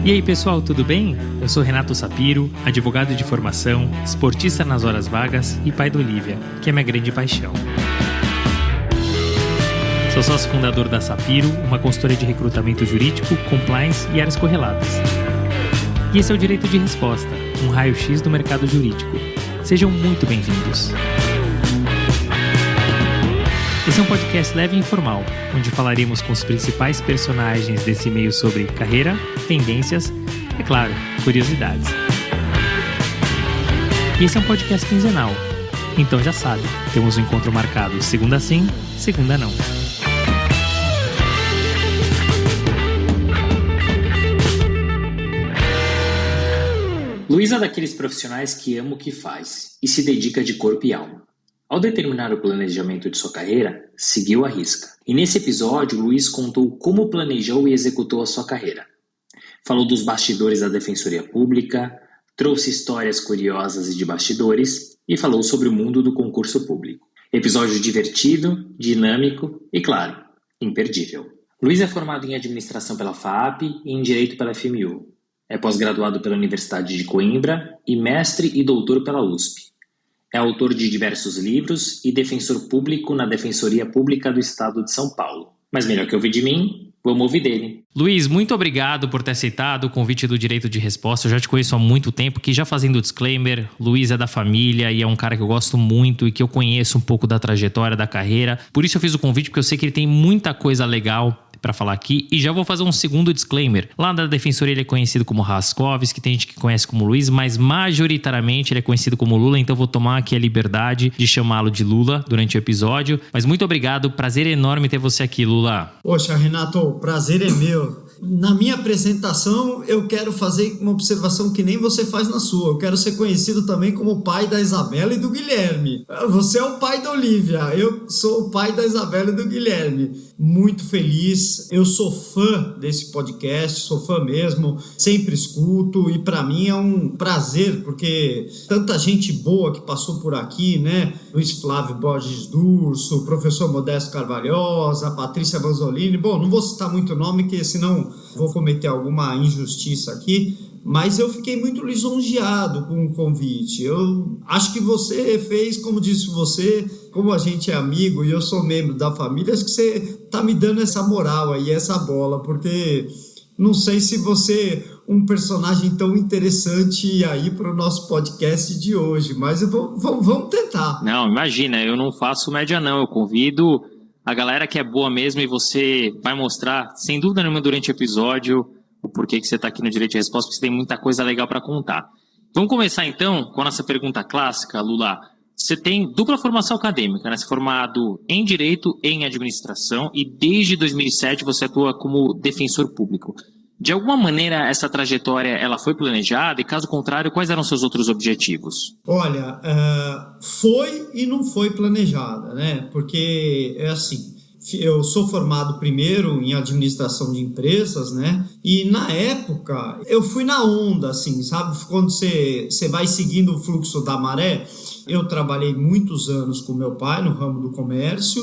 E aí pessoal, tudo bem? Eu sou Renato Sapiro, advogado de formação, esportista nas horas vagas e pai da Olivia, que é minha grande paixão. Sou sócio fundador da Sapiro, uma consultoria de recrutamento jurídico, compliance e áreas correlatas. E esse é o Direito de Resposta, um raio-x do mercado jurídico. Sejam muito bem-vindos. Esse é um podcast leve e informal, onde falaremos com os principais personagens desse meio sobre carreira, tendências e, claro, curiosidades. E esse é um podcast quinzenal, então já sabe, temos um encontro marcado segunda sim, segunda não. Luiz é daqueles profissionais que ama o que faz e se dedica de corpo e alma. Ao determinar o planejamento de sua carreira, seguiu à risca. E nesse episódio, Luiz contou como planejou e executou a sua carreira. Falou dos bastidores da Defensoria Pública, trouxe histórias curiosas e de bastidores e falou sobre o mundo do concurso público. Episódio divertido, dinâmico e, claro, imperdível. Luiz é formado em Administração pela FAAP e em Direito pela FMU. É pós-graduado pela Universidade de Coimbra e mestre e doutor pela USP. É autor de diversos livros e defensor público na Defensoria Pública do Estado de São Paulo. Mas melhor que ouvir de mim, vamos ouvir dele. Luiz, muito obrigado por ter aceitado o convite do Direito de Resposta. Eu já te conheço há muito tempo, que já fazendo o disclaimer, Luiz é da família e é um cara que eu gosto muito e que eu conheço um pouco da trajetória, da carreira. Por isso eu fiz o convite, porque eu sei que ele tem muita coisa legal para falar aqui, e já vou fazer um segundo disclaimer. Lá na Defensoria ele é conhecido como Raskovski, tem gente que conhece como Luiz, mas majoritariamente ele é conhecido como Lula, então vou tomar aqui a liberdade de chamá-lo de Lula durante o episódio. Mas muito obrigado, prazer enorme ter você aqui, Lula. Poxa, Renato, o prazer é meu. Na minha apresentação, eu quero fazer uma observação que nem você faz na sua. Eu quero ser conhecido também como o pai da Isabela e do Guilherme. Você é o pai da Olivia, eu sou o pai da Isabela e do Guilherme. Muito feliz. Eu sou fã desse podcast, sou fã mesmo, sempre escuto e para mim é um prazer, porque tanta gente boa que passou por aqui, né? Luiz Flávio Borges Durso, o professor Modesto Carvalhosa, Patrícia Vanzolini. Bom, não vou citar muito nome, porque senão vou cometer alguma injustiça aqui, mas eu fiquei muito lisonjeado com o convite. Eu acho que você fez, como disse você, como a gente é amigo e eu sou membro da família, acho que você está me dando essa moral aí, essa bola, porque não sei se você é um personagem tão interessante aí para o nosso podcast de hoje, mas vamos tentar. Não, imagina, eu não faço média não, eu convido a galera que é boa mesmo e você vai mostrar, sem dúvida nenhuma, durante o episódio, o porquê que você está aqui no Direito de Resposta, porque você tem muita coisa legal para contar. Vamos começar então com a nossa pergunta clássica, Lula. Você tem dupla formação acadêmica, né? Você é formado em Direito e em Administração e desde 2007 você atua como defensor público. De alguma maneira essa trajetória ela foi planejada e, caso contrário, quais eram seus outros objetivos? Olha, foi e não foi planejada, né? Porque é assim, eu sou formado primeiro em administração de empresas, né? E na época eu fui na onda, assim, sabe? Quando você vai seguindo o fluxo da maré. Eu trabalhei muitos anos com meu pai no ramo do comércio.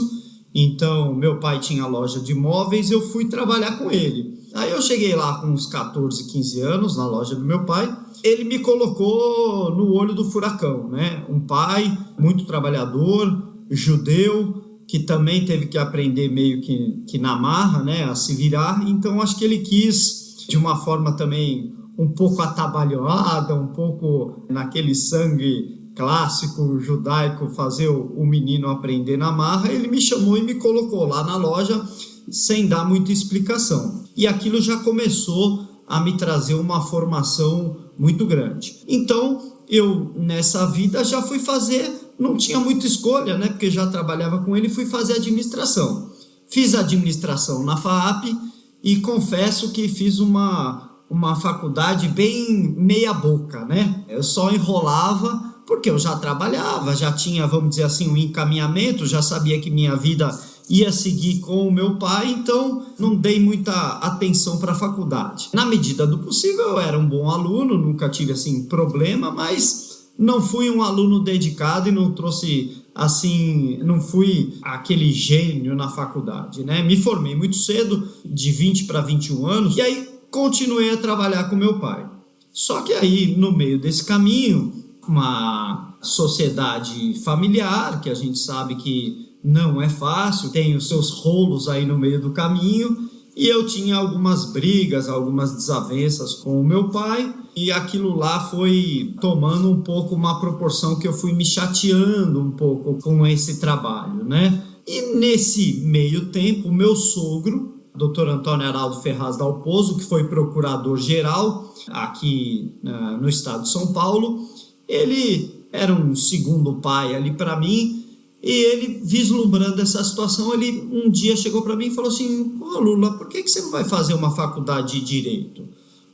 Então, meu pai tinha loja de imóveis, eu fui trabalhar com ele. Aí eu cheguei lá com uns 14, 15 anos na loja do meu pai. Ele me colocou no olho do furacão, né? Um pai muito trabalhador, judeu, que também teve que aprender meio que na marra, né? A se virar. Então, acho que ele quis, de uma forma também um pouco atabalhoada, um pouco naquele sangue clássico judaico, fazer o menino aprender na marra. Ele me chamou e me colocou lá na loja sem dar muita explicação. E aquilo já começou a me trazer uma formação muito grande. Então, eu nessa vida já fui fazer, não tinha muita escolha, né? Porque já trabalhava com ele, fui fazer administração. Fiz administração na FAAP e confesso que fiz uma faculdade bem meia boca, né? Eu só enrolava porque eu já trabalhava, já tinha, vamos dizer assim, um encaminhamento, já sabia que minha vida ia seguir com o meu pai, então não dei muita atenção para a faculdade. Na medida do possível, eu era um bom aluno, nunca tive assim problema, mas não fui um aluno dedicado e não trouxe assim, não fui aquele gênio na faculdade, né? Me formei muito cedo, de 20 para 21 anos, e aí continuei a trabalhar com meu pai. Só que aí, no meio desse caminho, uma sociedade familiar, que a gente sabe que não é fácil, tem os seus rolos aí no meio do caminho, e eu tinha algumas brigas, algumas desavenças com o meu pai, e aquilo lá foi tomando um pouco uma proporção que eu fui me chateando um pouco com esse trabalho, né? E nesse meio tempo, o meu sogro, Dr. Antônio Araldo Ferraz Dalpozo, que foi procurador-geral aqui no estado de São Paulo, ele era um segundo pai ali para mim, e ele, vislumbrando essa situação, ele um dia chegou para mim e falou assim: "Pô, Lula, por que você não vai fazer uma faculdade de Direito?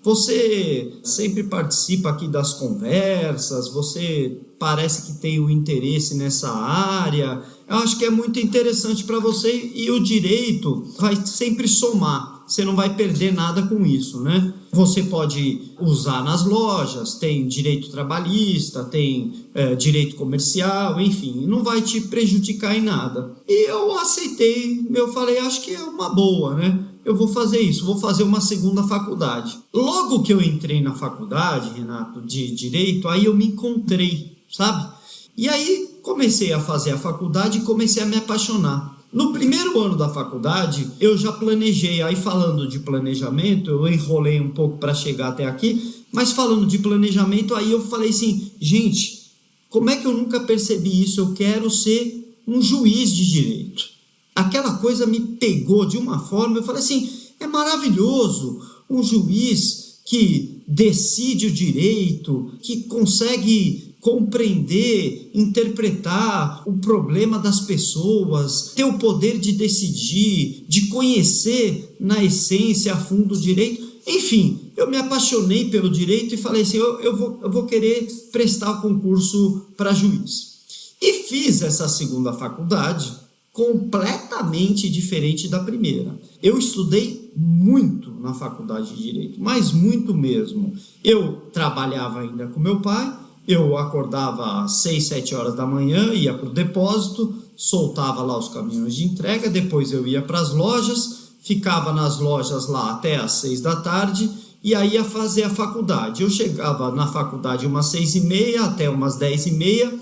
Você sempre participa aqui das conversas, você parece que tem um interesse nessa área, eu acho que é muito interessante para você, e o direito vai sempre somar, você não vai perder nada com isso, né? Você pode usar nas lojas, tem direito trabalhista, tem direito comercial, enfim, não vai te prejudicar em nada." E eu aceitei, eu falei, acho que é uma boa, né? Eu vou fazer isso, vou fazer uma segunda faculdade. Logo que eu entrei na faculdade, Renato, de Direito, aí eu me encontrei, sabe? E aí comecei a fazer a faculdade e comecei a me apaixonar. No primeiro ano da faculdade, eu já planejei, aí falando de planejamento, eu enrolei um pouco para chegar até aqui, mas falando de planejamento, aí eu falei assim, gente, como é que eu nunca percebi isso? Eu quero ser um juiz de direito. Aquela coisa me pegou de uma forma, eu falei assim, é maravilhoso um juiz que decide o direito, que consegue compreender, interpretar o problema das pessoas, ter o poder de decidir, de conhecer na essência a fundo o direito. Enfim, eu me apaixonei pelo direito e falei assim, eu vou querer prestar o concurso para juiz. E fiz essa segunda faculdade completamente diferente da primeira. Eu estudei muito na faculdade de Direito, mas muito mesmo. Eu trabalhava ainda com meu pai, eu acordava às 6, 7 horas da manhã, ia para o depósito, soltava lá os caminhões de entrega, depois eu ia para as lojas, ficava nas lojas lá até às 6 da tarde e aí ia fazer a faculdade. Eu chegava na faculdade umas 6h30 até umas 10h30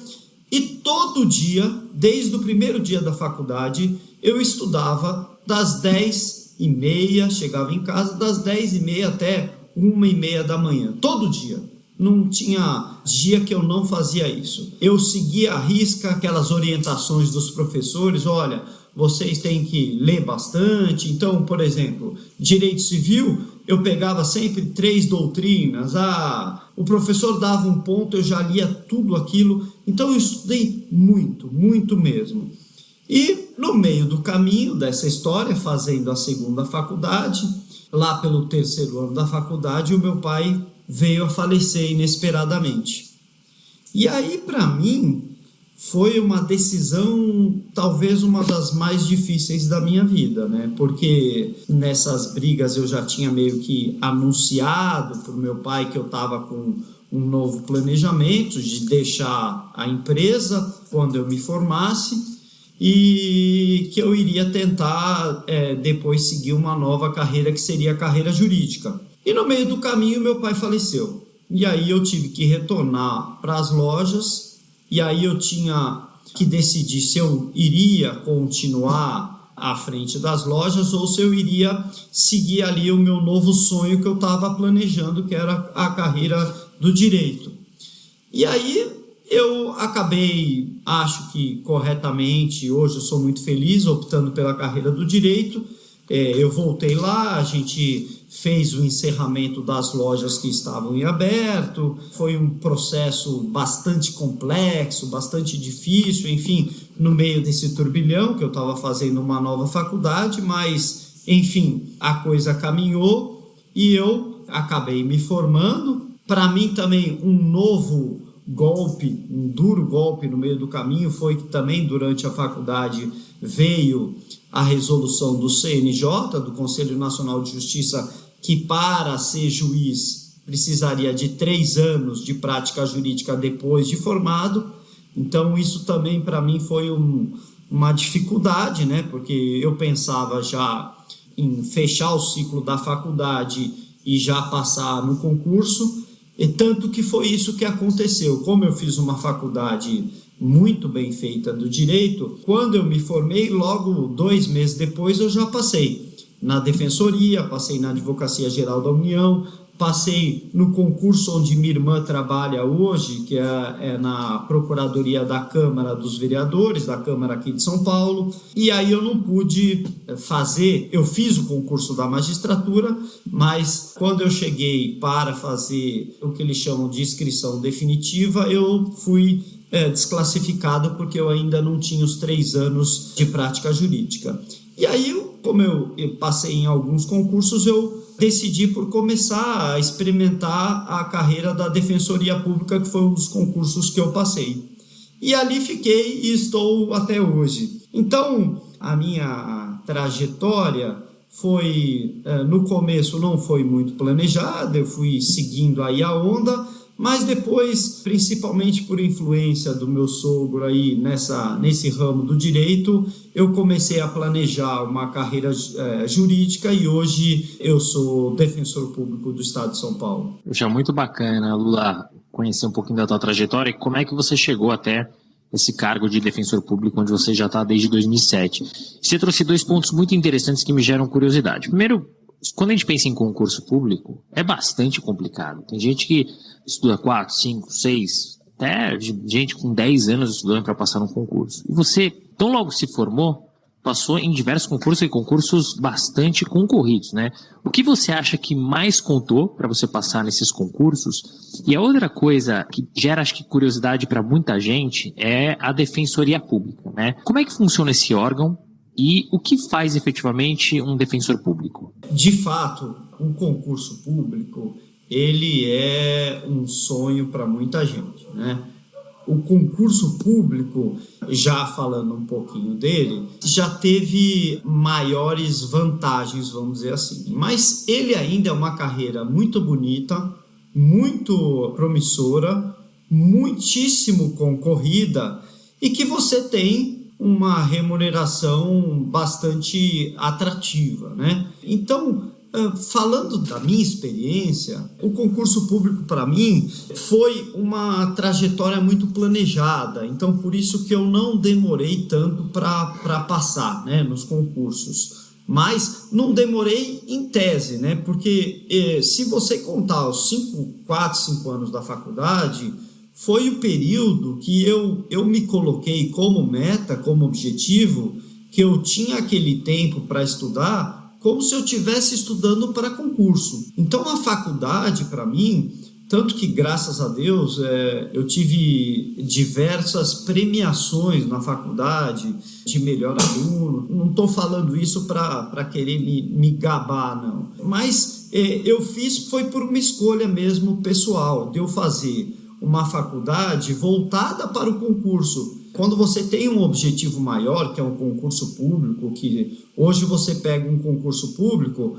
e todo dia, desde o primeiro dia da faculdade, eu estudava das 10h30, chegava em casa das 10h30 até 1h30 da manhã, todo dia. Não tinha dia que eu não fazia isso. Eu seguia à risca aquelas orientações dos professores, olha, vocês têm que ler bastante. Então, por exemplo, direito civil, eu pegava sempre 3 doutrinas, o professor dava um ponto, eu já lia tudo aquilo. Então eu estudei muito, muito mesmo. E no meio do caminho dessa história, fazendo a segunda faculdade, lá pelo 3º ano da faculdade, o meu pai veio a falecer inesperadamente. E aí, para mim, foi uma decisão, talvez uma das mais difíceis da minha vida, né? Porque nessas brigas eu já tinha meio que anunciado para o meu pai que eu estava com um novo planejamento de deixar a empresa quando eu me formasse e que eu iria tentar depois seguir uma nova carreira que seria a carreira jurídica. E no meio do caminho meu pai faleceu. E aí eu tive que retornar para as lojas e aí eu tinha que decidir se eu iria continuar à frente das lojas ou se eu iria seguir ali o meu novo sonho que eu estava planejando, que era a carreira do direito. E aí eu acabei, acho que corretamente, hoje eu sou muito feliz optando pela carreira do direito. Eu voltei lá, a gente fez o encerramento das lojas que estavam em aberto, foi um processo bastante complexo, bastante difícil, enfim, no meio desse turbilhão que eu estava fazendo uma nova faculdade, mas, enfim, a coisa caminhou e eu acabei me formando. Para mim também um novo golpe, um duro golpe no meio do caminho foi que também durante a faculdade veio a resolução do CNJ, do Conselho Nacional de Justiça, que para ser juiz precisaria de 3 anos de prática jurídica depois de formado. Então isso também para mim foi uma dificuldade, né? Porque eu pensava já em fechar o ciclo da faculdade e já passar no concurso, e tanto que foi isso que aconteceu. Como eu fiz uma faculdade muito bem feita do direito, quando eu me formei, logo 2 meses depois eu já passei na Defensoria, passei na Advocacia Geral da União, passei no concurso onde minha irmã trabalha hoje, que é na Procuradoria da Câmara dos Vereadores, da Câmara aqui de São Paulo, e aí eu não pude fazer, eu fiz o concurso da magistratura, mas quando eu cheguei para fazer o que eles chamam de inscrição definitiva, eu fui desclassificado porque eu ainda não tinha os 3 anos de prática jurídica. E aí, como eu passei em alguns concursos, eu decidi por começar a experimentar a carreira da Defensoria Pública, que foi um dos concursos que eu passei. E ali fiquei e estou até hoje. Então, a minha trajetória foi, no começo não foi muito planejada, eu fui seguindo aí a onda, mas depois, principalmente por influência do meu sogro aí nesse ramo do direito, eu comecei a planejar uma carreira jurídica e hoje eu sou defensor público do Estado de São Paulo. Já muito bacana, Lula, conhecer um pouquinho da tua trajetória e como é que você chegou até esse cargo de defensor público, onde você já está desde 2007. Você trouxe 2 pontos muito interessantes que me geram curiosidade. Primeiro, quando a gente pensa em concurso público, é bastante complicado. Tem gente que estuda 4, 5, 6, até gente com 10 anos estudando para passar num concurso. E você, tão logo se formou, passou em diversos concursos e concursos bastante concorridos, né? O que você acha que mais contou para você passar nesses concursos? E a outra coisa que gera, acho que, curiosidade para muita gente é a Defensoria Pública, né? Como é que funciona esse órgão? E o que faz efetivamente um defensor público? De fato, um concurso público, ele é um sonho para muita gente, né? O concurso público, já falando um pouquinho dele, já teve maiores vantagens, vamos dizer assim. Mas ele ainda é uma carreira muito bonita, muito promissora, muitíssimo concorrida e que você tem uma remuneração bastante atrativa, né? Então, falando da minha experiência, o concurso público para mim foi uma trajetória muito planejada, então por isso que eu não demorei tanto para passar, né, nos concursos. Mas não demorei em tese, né? Porque se você contar os 4, 5 anos da faculdade, foi o período que eu me coloquei como meta, como objetivo, que eu tinha aquele tempo para estudar como se eu estivesse estudando para concurso. Então a faculdade, para mim, tanto que graças a Deus eu tive diversas premiações na faculdade de melhor aluno. Não estou falando isso para querer me gabar, não. Mas eu fiz, foi por uma escolha mesmo pessoal, de eu fazer uma faculdade voltada para o concurso. Quando você tem um objetivo maior, que é um concurso público, que hoje você pega um concurso público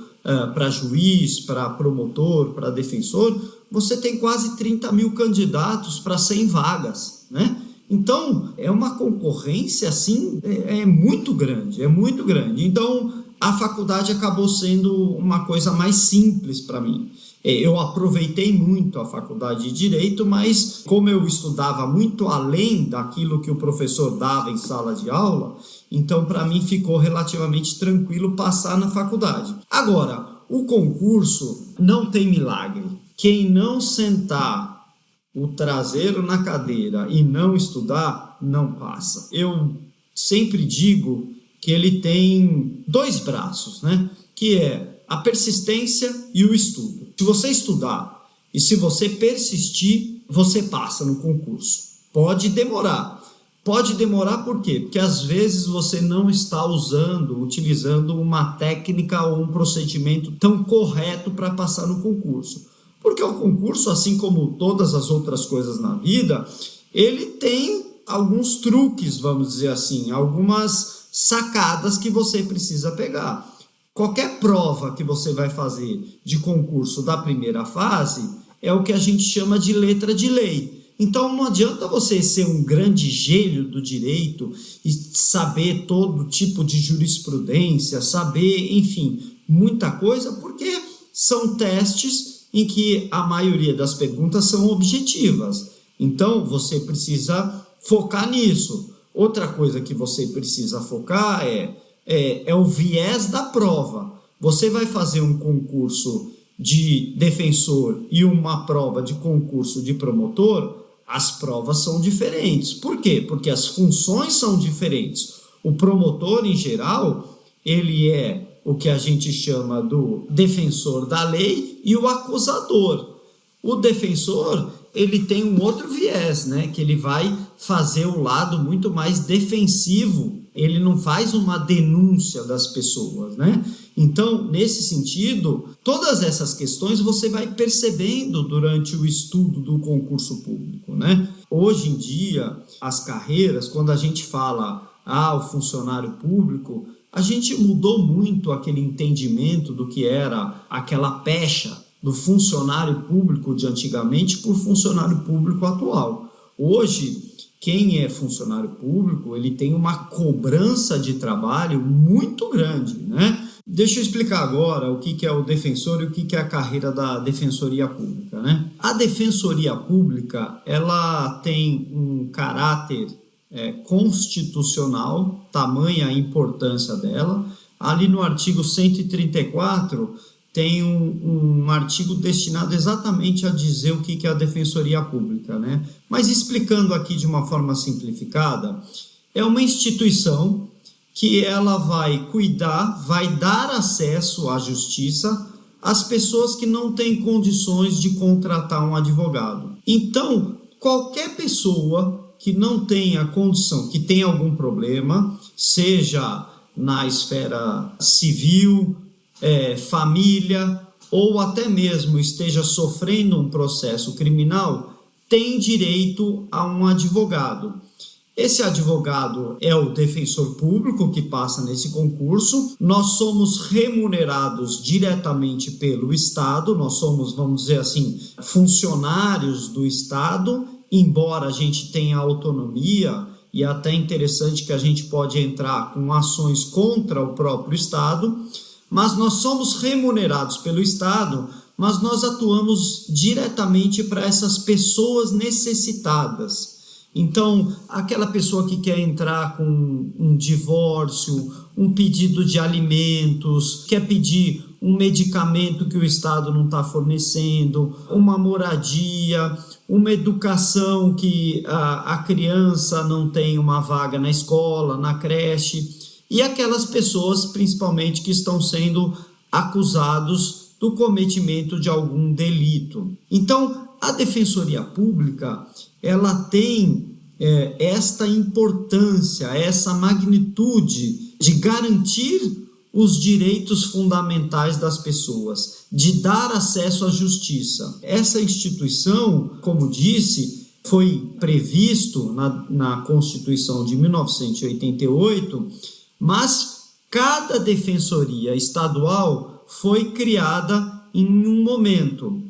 para juiz, para promotor, para defensor, você tem quase 30 mil candidatos para 100 vagas, né? Então, é uma concorrência, assim, é muito grande, é muito grande. Então, a faculdade acabou sendo uma coisa mais simples para mim. Eu aproveitei muito a faculdade de Direito, mas como eu estudava muito além daquilo que o professor dava em sala de aula, então para mim ficou relativamente tranquilo passar na faculdade. Agora, o concurso não tem milagre. Quem não sentar o traseiro na cadeira e não estudar, não passa. Eu sempre digo que ele tem 2 braços, né? Que é a persistência e o estudo. Se você estudar e se você persistir, você passa no concurso. Pode demorar. Pode demorar por quê? Porque às vezes você não está utilizando uma técnica ou um procedimento tão correto para passar no concurso. Porque o concurso, assim como todas as outras coisas na vida, ele tem alguns truques, vamos dizer assim, algumas sacadas que você precisa pegar. Qualquer prova que você vai fazer de concurso da primeira fase é o que a gente chama de letra de lei. Então não adianta você ser um grande gênio do direito e saber todo tipo de jurisprudência, saber, enfim, muita coisa, porque são testes em que a maioria das perguntas são objetivas. Então, você precisa focar nisso. Outra coisa que você precisa focar é o viés da prova. Você vai fazer um concurso de defensor e uma prova de concurso de promotor, as provas são diferentes. Por quê? Porque as funções são diferentes. O promotor, em geral, ele é o que a gente chama do defensor da lei e o acusador. O defensor, ele tem um outro viés, né? Que ele vai fazer o lado muito mais defensivo. Ele não faz uma denúncia das pessoas, né? Então, nesse sentido, todas essas questões você vai percebendo durante o estudo do concurso público, né? Hoje em dia, as carreiras, quando a gente fala, o funcionário público, a gente mudou muito aquele entendimento do que era aquela pecha do funcionário público de antigamente por funcionário público atual. Hoje, quem é funcionário público, ele tem uma cobrança de trabalho muito grande, né? Deixa eu explicar agora o que é o defensor e o que é a carreira da Defensoria Pública, né? A Defensoria Pública, ela tem um caráter constitucional, tamanha a importância dela. Ali no artigo 134 tem um artigo destinado exatamente a dizer o que é a Defensoria Pública, né? Mas explicando aqui de uma forma simplificada, é uma instituição que ela vai cuidar, vai dar acesso à justiça às pessoas que não têm condições de contratar um advogado. Então, qualquer pessoa que não tenha condição, que tenha algum problema, seja na esfera civil, família, ou até mesmo esteja sofrendo um processo criminal, tem direito a um advogado. Esse advogado é o defensor público que passa nesse concurso. Nós somos remunerados diretamente pelo Estado, nós somos, vamos dizer assim, funcionários do Estado, embora a gente tenha autonomia, e é até interessante que a gente pode entrar com ações contra o próprio Estado, mas nós somos remunerados pelo Estado, mas nós atuamos diretamente para essas pessoas necessitadas. Então, aquela pessoa que quer entrar com um divórcio, um pedido de alimentos, quer pedir um medicamento que o Estado não está fornecendo, uma moradia, uma educação que a criança não tem uma vaga na escola, na creche, e aquelas pessoas, principalmente, que estão sendo acusados do cometimento de algum delito. Então, a Defensoria Pública, ela tem esta importância, essa magnitude de garantir os direitos fundamentais das pessoas, de dar acesso à justiça. Essa instituição, como disse, foi previsto na Constituição de 1988, mas cada defensoria estadual foi criada em um momento.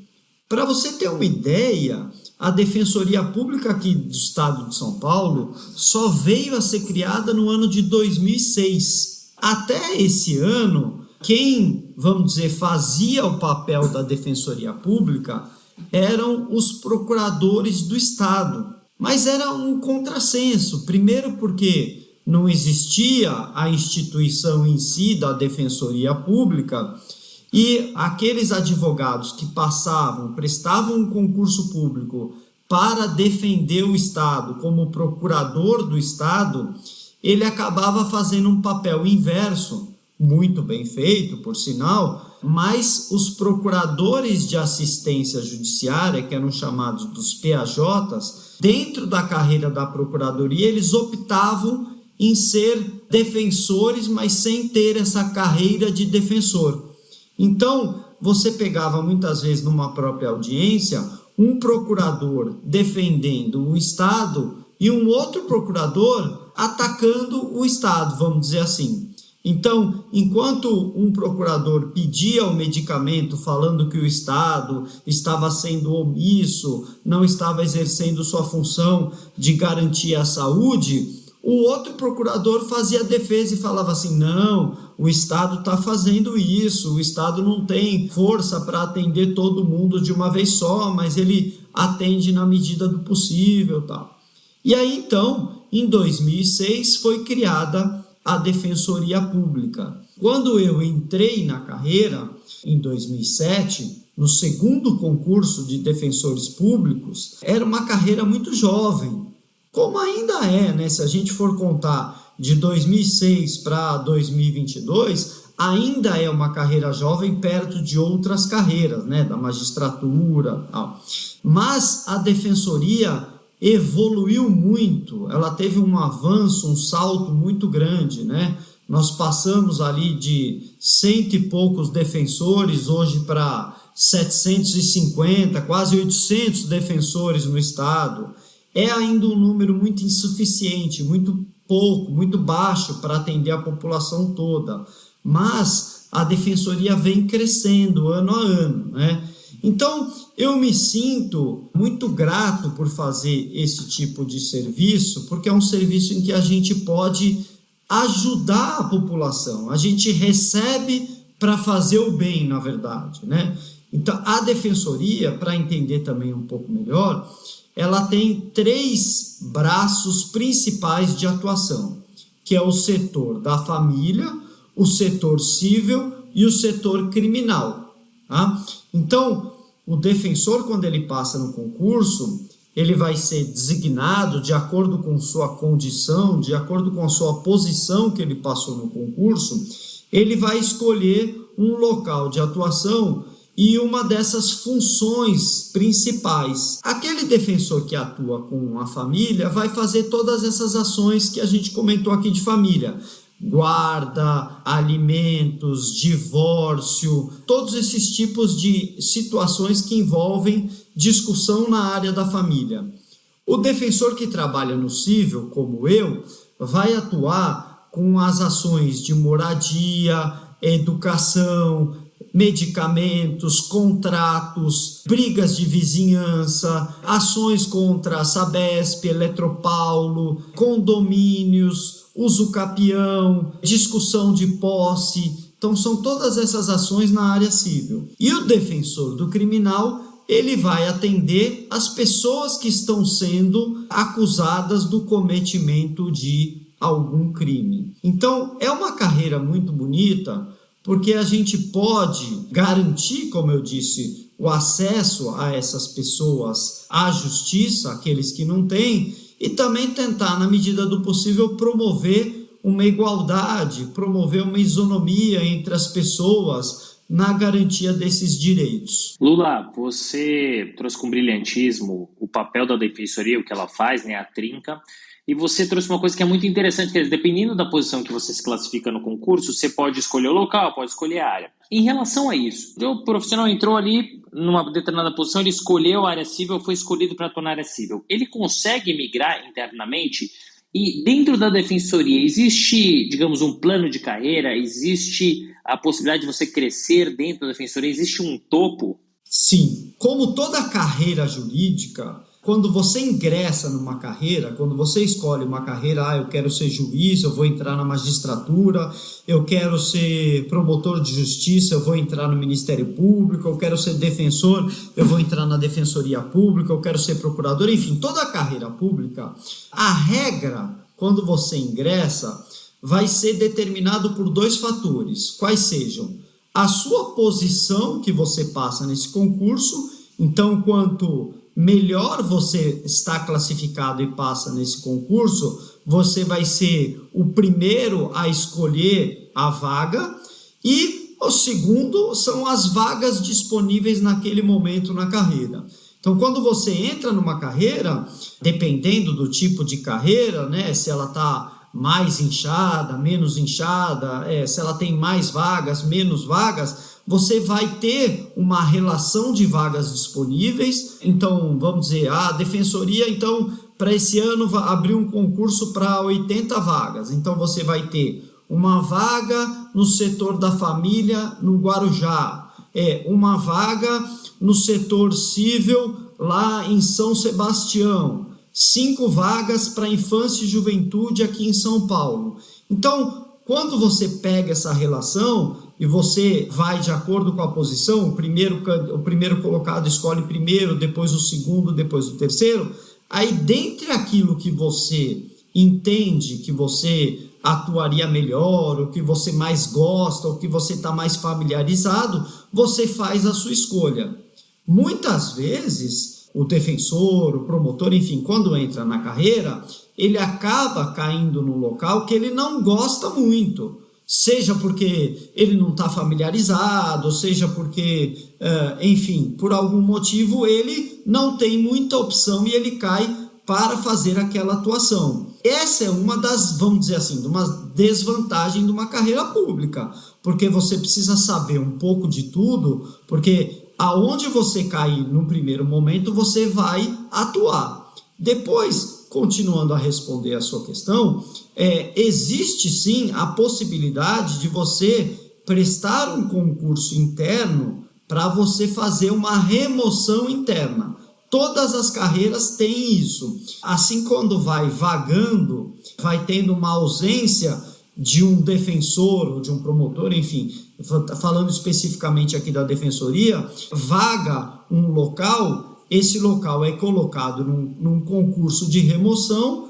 Para você ter uma ideia, a Defensoria Pública aqui do Estado de São Paulo só veio a ser criada no ano de 2006. Até esse ano, quem, vamos dizer, fazia o papel da Defensoria Pública eram os procuradores do Estado. Mas era um contrassenso, primeiro porque não existia a instituição em si da Defensoria Pública, e aqueles advogados que prestavam um concurso público para defender o Estado como procurador do Estado, ele acabava fazendo um papel inverso, muito bem feito, por sinal, mas os procuradores de assistência judiciária, que eram chamados dos PAJs, dentro da carreira da procuradoria, eles optavam em ser defensores, mas sem ter essa carreira de defensor. Então, você pegava muitas vezes numa própria audiência um procurador defendendo o Estado e um outro procurador atacando o Estado, vamos dizer assim. Então, enquanto um procurador pedia o medicamento falando que o Estado estava sendo omisso, não estava exercendo sua função de garantir a saúde, o outro procurador fazia defesa e falava assim, não, o Estado está fazendo isso, o Estado não tem força para atender todo mundo de uma vez só, mas ele atende na medida do possível, tal. E aí, então, em 2006, foi criada a Defensoria Pública. Quando eu entrei na carreira, em 2007, no segundo concurso de defensores públicos, era uma carreira muito jovem, como ainda é, né? Se a gente for contar de 2006 para 2022, ainda é uma carreira jovem perto de outras carreiras, né? Da magistratura, tal. Mas a defensoria evoluiu muito, ela teve um avanço, um salto muito grande, né? Nós passamos ali de 100 e poucos defensores hoje para 750, quase 800 defensores no estado. É ainda um número muito insuficiente, muito pouco, muito baixo para atender a população toda. Mas a defensoria vem crescendo ano a ano, né? Então, eu me sinto muito grato por fazer esse tipo de serviço, porque é um serviço em que a gente pode ajudar a população. A gente recebe para fazer o bem, na verdade, né? Então, a defensoria, para entender também um pouco melhor, ela tem 3 braços principais de atuação, que é o setor da família, o setor civil e o setor criminal. Tá? Então, o defensor, quando ele passa no concurso, ele vai ser designado de acordo com sua condição, de acordo com a sua posição que ele passou no concurso, ele vai escolher um local de atuação e uma dessas funções principais. Aquele defensor que atua com a família vai fazer todas essas ações que a gente comentou aqui de família. Guarda, alimentos, divórcio, todos esses tipos de situações que envolvem discussão na área da família. O defensor que trabalha no civil, como eu, vai atuar com as ações de moradia, educação, medicamentos, contratos, brigas de vizinhança, ações contra a Sabesp, Eletropaulo, condomínios, uso capião, discussão de posse. Então, são todas essas ações na área civil. E o defensor do criminal, ele vai atender as pessoas que estão sendo acusadas do cometimento de algum crime. Então, é uma carreira muito bonita, porque a gente pode garantir, como eu disse, o acesso a essas pessoas à justiça, aqueles que não têm, e também tentar, na medida do possível, promover uma igualdade, promover uma isonomia entre as pessoas na garantia desses direitos. Lula, você trouxe com brilhantismo o papel da defensoria, o que ela faz, né, a trinca, e você trouxe uma coisa que é muito interessante, que é, dependendo da posição que você se classifica no concurso, você pode escolher o local, pode escolher a área. Em relação a isso, o profissional entrou ali numa determinada posição, ele escolheu a área civil, foi escolhido para atuar na área civil. Ele consegue migrar internamente? E dentro da defensoria, existe, digamos, um plano de carreira? Existe a possibilidade de você crescer dentro da defensoria? Existe um topo? Sim. Como toda carreira jurídica, quando você ingressa numa carreira, quando você escolhe uma carreira, eu quero ser juiz, eu vou entrar na magistratura, eu quero ser promotor de justiça, eu vou entrar no Ministério Público, eu quero ser defensor, eu vou entrar na Defensoria Pública, eu quero ser procurador, enfim, toda a carreira pública, a regra, quando você ingressa, vai ser determinado por 2 fatores, quais sejam a sua posição que você passa nesse concurso, então quanto melhor você está classificado e passa nesse concurso, você vai ser o primeiro a escolher a vaga, e o segundo são as vagas disponíveis naquele momento na carreira. Então, quando você entra numa carreira, dependendo do tipo de carreira, né, se ela está mais inchada, menos inchada, se ela tem mais vagas, menos vagas, você vai ter uma relação de vagas disponíveis. Então, vamos dizer, a defensoria, então, para esse ano, abriu um concurso para 80 vagas. Então, você vai ter uma vaga no setor da família no Guarujá, uma vaga no setor civil lá em São Sebastião. 5 vagas para infância e juventude aqui em São Paulo. Então, quando você pega essa relação e você vai de acordo com a posição, o primeiro colocado escolhe primeiro, depois o segundo, depois o terceiro, aí dentre aquilo que você entende que você atuaria melhor, o que você mais gosta, o que você está mais familiarizado, você faz a sua escolha. Muitas vezes, o defensor, o promotor, enfim, quando entra na carreira, ele acaba caindo num local que ele não gosta muito, seja porque ele não está familiarizado, seja porque, enfim, por algum motivo ele não tem muita opção e ele cai para fazer aquela atuação. Essa é uma das, vamos dizer assim, uma desvantagem de uma carreira pública, porque você precisa saber um pouco de tudo, porque aonde você cair no primeiro momento, você vai atuar. Depois, continuando a responder a sua questão, existe sim a possibilidade de você prestar um concurso interno para você fazer uma remoção interna. Todas as carreiras têm isso. Assim, quando vai vagando, vai tendo uma ausência de um defensor ou de um promotor, enfim, falando especificamente aqui da defensoria, vaga um local, esse local é colocado num concurso de remoção,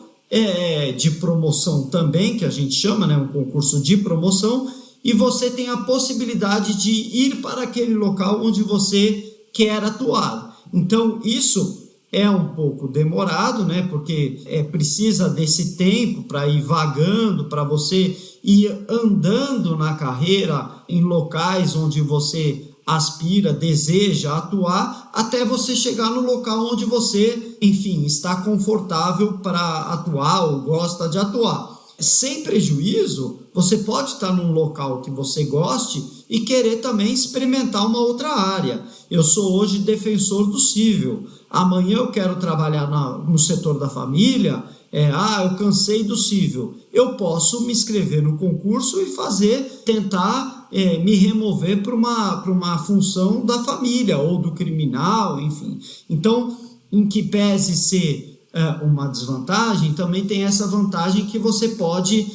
de promoção também, que a gente chama, né, um concurso de promoção, e você tem a possibilidade de ir para aquele local onde você quer atuar. Então, isso é um pouco demorado, né? Porque precisa desse tempo para ir vagando, para você ir andando na carreira em locais onde você aspira, deseja atuar, até você chegar no local onde você, enfim, está confortável para atuar ou gosta de atuar. Sem prejuízo, você pode estar num local que você goste e querer também experimentar uma outra área. Eu sou hoje defensor do civil, amanhã eu quero trabalhar no setor da família, eu cansei do civil. Eu posso me inscrever no concurso e tentar me remover para uma função da família ou do criminal, enfim. Então, em que pese ser uma desvantagem, também tem essa vantagem que você pode,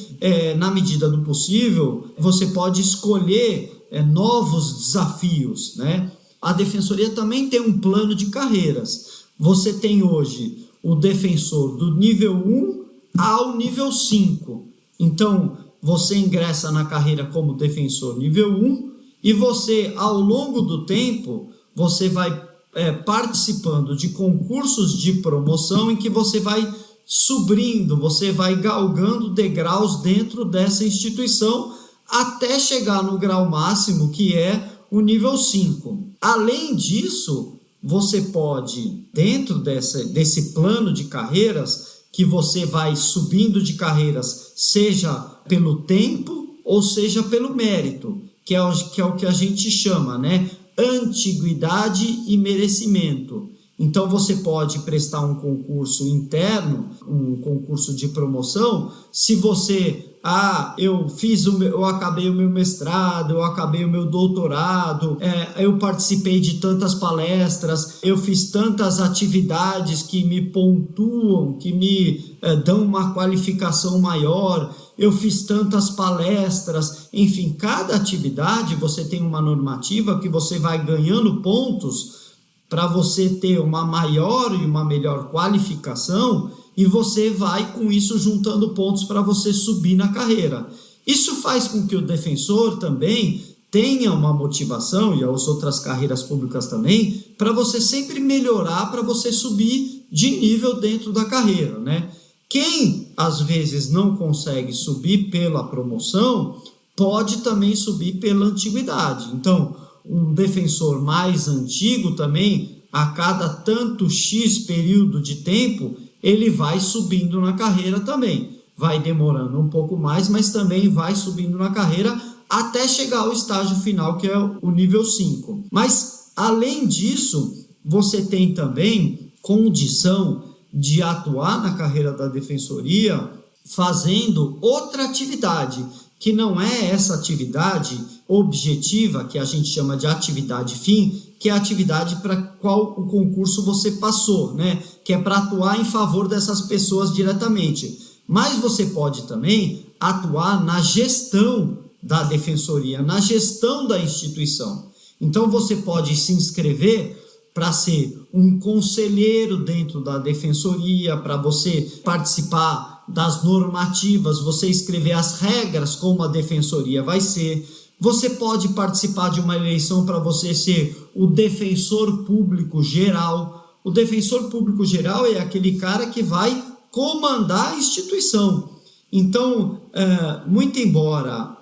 na medida do possível, você pode escolher novos desafios, né? A defensoria também tem um plano de carreiras. Você tem hoje o defensor do nível 1 ao nível 5. Então, você ingressa na carreira como defensor nível 1 e você, ao longo do tempo, você vai participando de concursos de promoção em que você vai subindo, você vai galgando degraus dentro dessa instituição até chegar no grau máximo, que é o nível 5. Além disso, você pode, dentro desse plano de carreiras, que você vai subindo de carreiras, seja pelo tempo ou seja pelo mérito, que é o que a gente chama, né? Antiguidade e merecimento. Então você pode prestar um concurso interno, um concurso de promoção, se você, eu acabei o meu mestrado, eu acabei o meu doutorado, eu participei de tantas palestras, eu fiz tantas atividades que me pontuam, que me dão uma qualificação maior, eu fiz tantas palestras, enfim, cada atividade você tem uma normativa que você vai ganhando pontos para você ter uma maior e uma melhor qualificação e você vai com isso juntando pontos para você subir na carreira. Isso faz com que o defensor também tenha uma motivação, e as outras carreiras públicas também, para você sempre melhorar, para você subir de nível dentro da carreira, né? Quem, às vezes, não consegue subir pela promoção, pode também subir pela antiguidade. Então, um defensor mais antigo também, a cada tanto X período de tempo, ele vai subindo na carreira também. Vai demorando um pouco mais, mas também vai subindo na carreira até chegar ao estágio final, que é o nível 5. Mas, além disso, você tem também condição de atuar na carreira da defensoria fazendo outra atividade, que não é essa atividade objetiva, que a gente chama de atividade fim, que é a atividade para qual o concurso você passou, né? Que é para atuar em favor dessas pessoas diretamente. Mas você pode também atuar na gestão da defensoria, na gestão da instituição. Então você pode se inscrever para ser um conselheiro dentro da defensoria, para você participar das normativas, você escrever as regras como a defensoria vai ser. Você pode participar de uma eleição para você ser o defensor público geral. O defensor público geral é aquele cara que vai comandar a instituição. Então, muito embora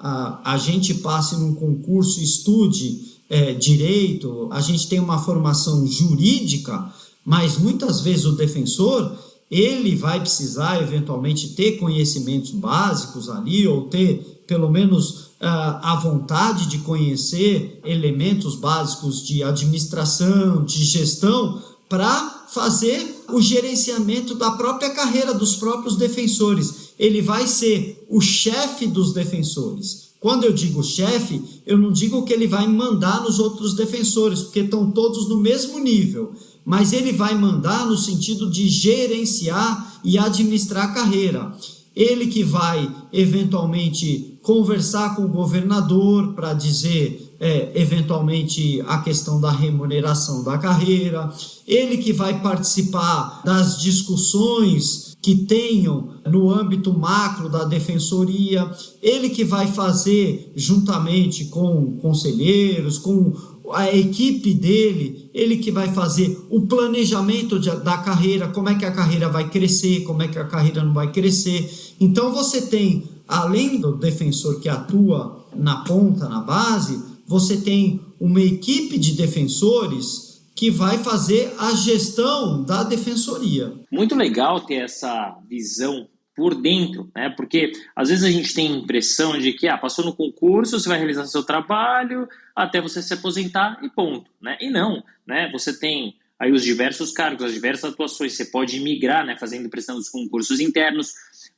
a gente passe num concurso, estude direito, a gente tem uma formação jurídica, mas muitas vezes o defensor, ele vai precisar eventualmente ter conhecimentos básicos ali, ou ter pelo menos a vontade de conhecer elementos básicos de administração, de gestão, para fazer o gerenciamento da própria carreira dos próprios defensores. Ele vai ser o chefe dos defensores. Quando eu digo chefe, eu não digo que ele vai mandar nos outros defensores, porque estão todos no mesmo nível, mas ele vai mandar no sentido de gerenciar e administrar a carreira. Ele que vai, eventualmente, conversar com o governador para dizer, eventualmente, a questão da remuneração da carreira. Ele que vai participar das discussões que tenham no âmbito macro da defensoria. Ele que vai fazer, juntamente com conselheiros, com a equipe dele, ele que vai fazer o planejamento da carreira, como é que a carreira vai crescer, como é que a carreira não vai crescer. Então você tem, além do defensor que atua na ponta, na base, você tem uma equipe de defensores que vai fazer a gestão da defensoria. Muito legal ter essa visão por dentro, né? Porque às vezes a gente tem a impressão de que passou no concurso, você vai realizar seu trabalho até você se aposentar e ponto, né? E não, né? Você tem aí os diversos cargos, as diversas atuações, você pode migrar, né? Fazendo pressão dos concursos internos.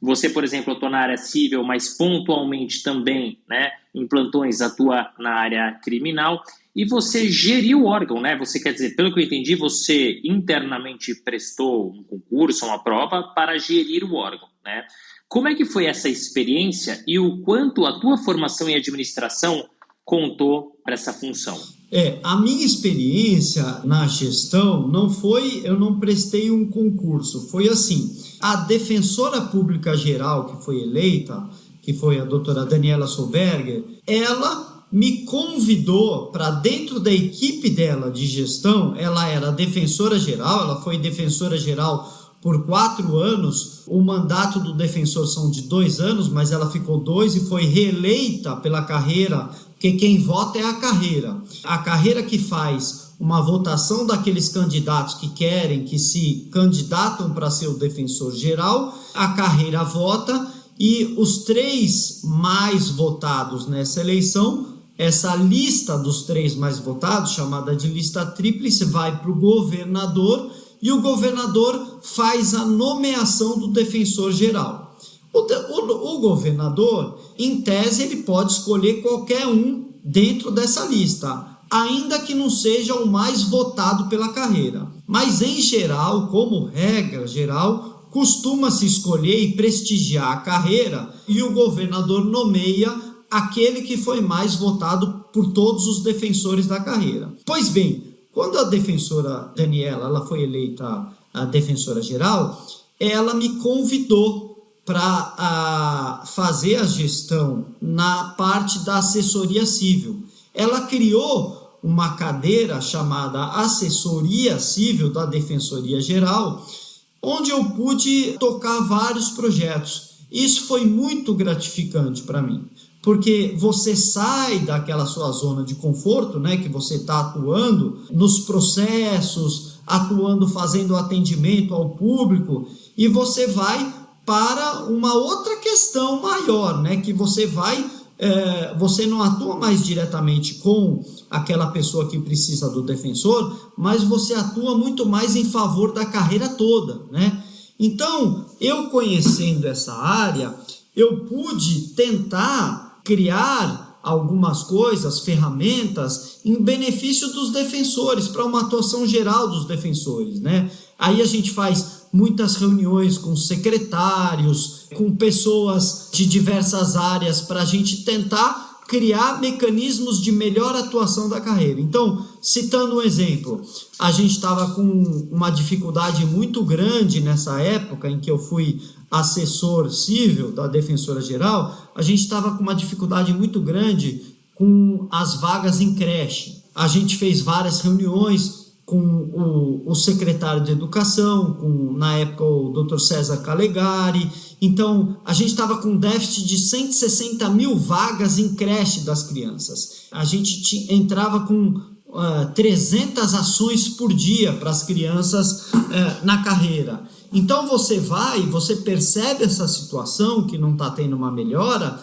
Você, por exemplo, atua na área civil, mas pontualmente também, né? Em plantões atua na área criminal. E você geriu o órgão, né? Você, quer dizer, pelo que eu entendi, você internamente prestou um concurso, uma prova para gerir o órgão, né? Como é que foi essa experiência e o quanto a tua formação em administração contou para essa função? A minha experiência na gestão não foi, eu não prestei um concurso, foi assim, a defensora pública geral que foi eleita, que foi a doutora Daniela Solberger, ela me convidou para dentro da equipe dela de gestão. Ela era defensora geral, ela foi defensora geral por 4 anos, o mandato do defensor são de 2 anos, mas ela ficou 2 e foi reeleita pela carreira, porque quem vota é a carreira que faz uma votação daqueles candidatos que querem, que se candidatam para ser o defensor geral, a carreira vota e os 3 mais votados nessa eleição, essa lista dos 3 mais votados, chamada de lista tríplice, vai para o governador e o governador faz a nomeação do defensor geral. O governador, em tese, ele pode escolher qualquer um dentro dessa lista, ainda que não seja o mais votado pela carreira. Mas, em geral, como regra geral, costuma-se escolher e prestigiar a carreira e o governador nomeia aquele que foi mais votado por todos os defensores da carreira. Pois bem, quando a defensora Daniela ela foi eleita a defensora geral, ela me convidou para fazer a gestão na parte da assessoria civil. Ela criou uma cadeira chamada Assessoria Civil da Defensoria Geral, onde eu pude tocar vários projetos. Isso foi muito gratificante para mim, porque você sai daquela sua zona de conforto, né, que você está atuando nos processos, atuando, fazendo atendimento ao público, e você vai para uma outra questão maior, né, que você não atua mais diretamente com aquela pessoa que precisa do defensor, mas você atua muito mais em favor da carreira toda, né? Então, eu conhecendo essa área, eu pude tentar criar algumas coisas, ferramentas, em benefício dos defensores, para uma atuação geral dos defensores, né? Aí a gente faz muitas reuniões com secretários, com pessoas de diversas áreas, para a gente tentar criar mecanismos de melhor atuação da carreira. Então, citando um exemplo, a gente estava com uma dificuldade muito grande nessa época em que eu fui assessor civil da Defensora Geral, a gente estava com uma dificuldade muito grande com as vagas em creche. A gente fez várias reuniões com o secretário de Educação, com, na época, o Dr. César Calegari. Então, a gente estava com um déficit de 160 mil vagas em creche das crianças. A gente entrava com 300 ações por dia para as crianças na carreira. Então, você percebe essa situação que não está tendo uma melhora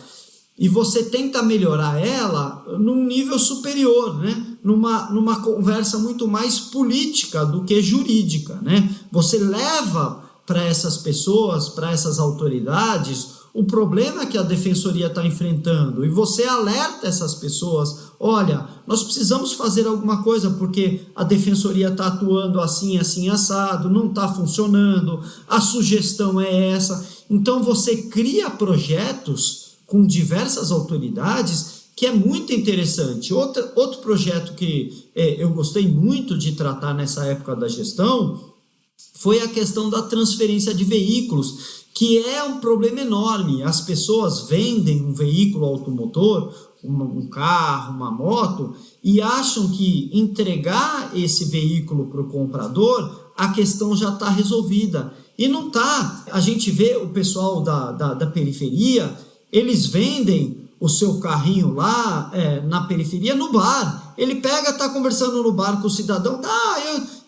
e você tenta melhorar ela num nível superior, né? Numa conversa muito mais política do que jurídica, né? Você leva para essas pessoas, para essas autoridades, o problema que a defensoria está enfrentando, e você alerta essas pessoas: olha, nós precisamos fazer alguma coisa porque a defensoria está atuando assim, assim, assado, não está funcionando, a sugestão é essa. Então você cria projetos com diversas autoridades, que é muito interessante. Outro projeto que eu gostei muito de tratar nessa época da gestão foi a questão da transferência de veículos, que é um problema enorme. As pessoas vendem um veículo automotor, um carro, uma moto, e acham que entregar esse veículo para o comprador, a questão já está resolvida. E não está. A gente vê o pessoal da periferia, eles vendem o seu carrinho lá na periferia no bar. Ele pega, está conversando no bar com o cidadão: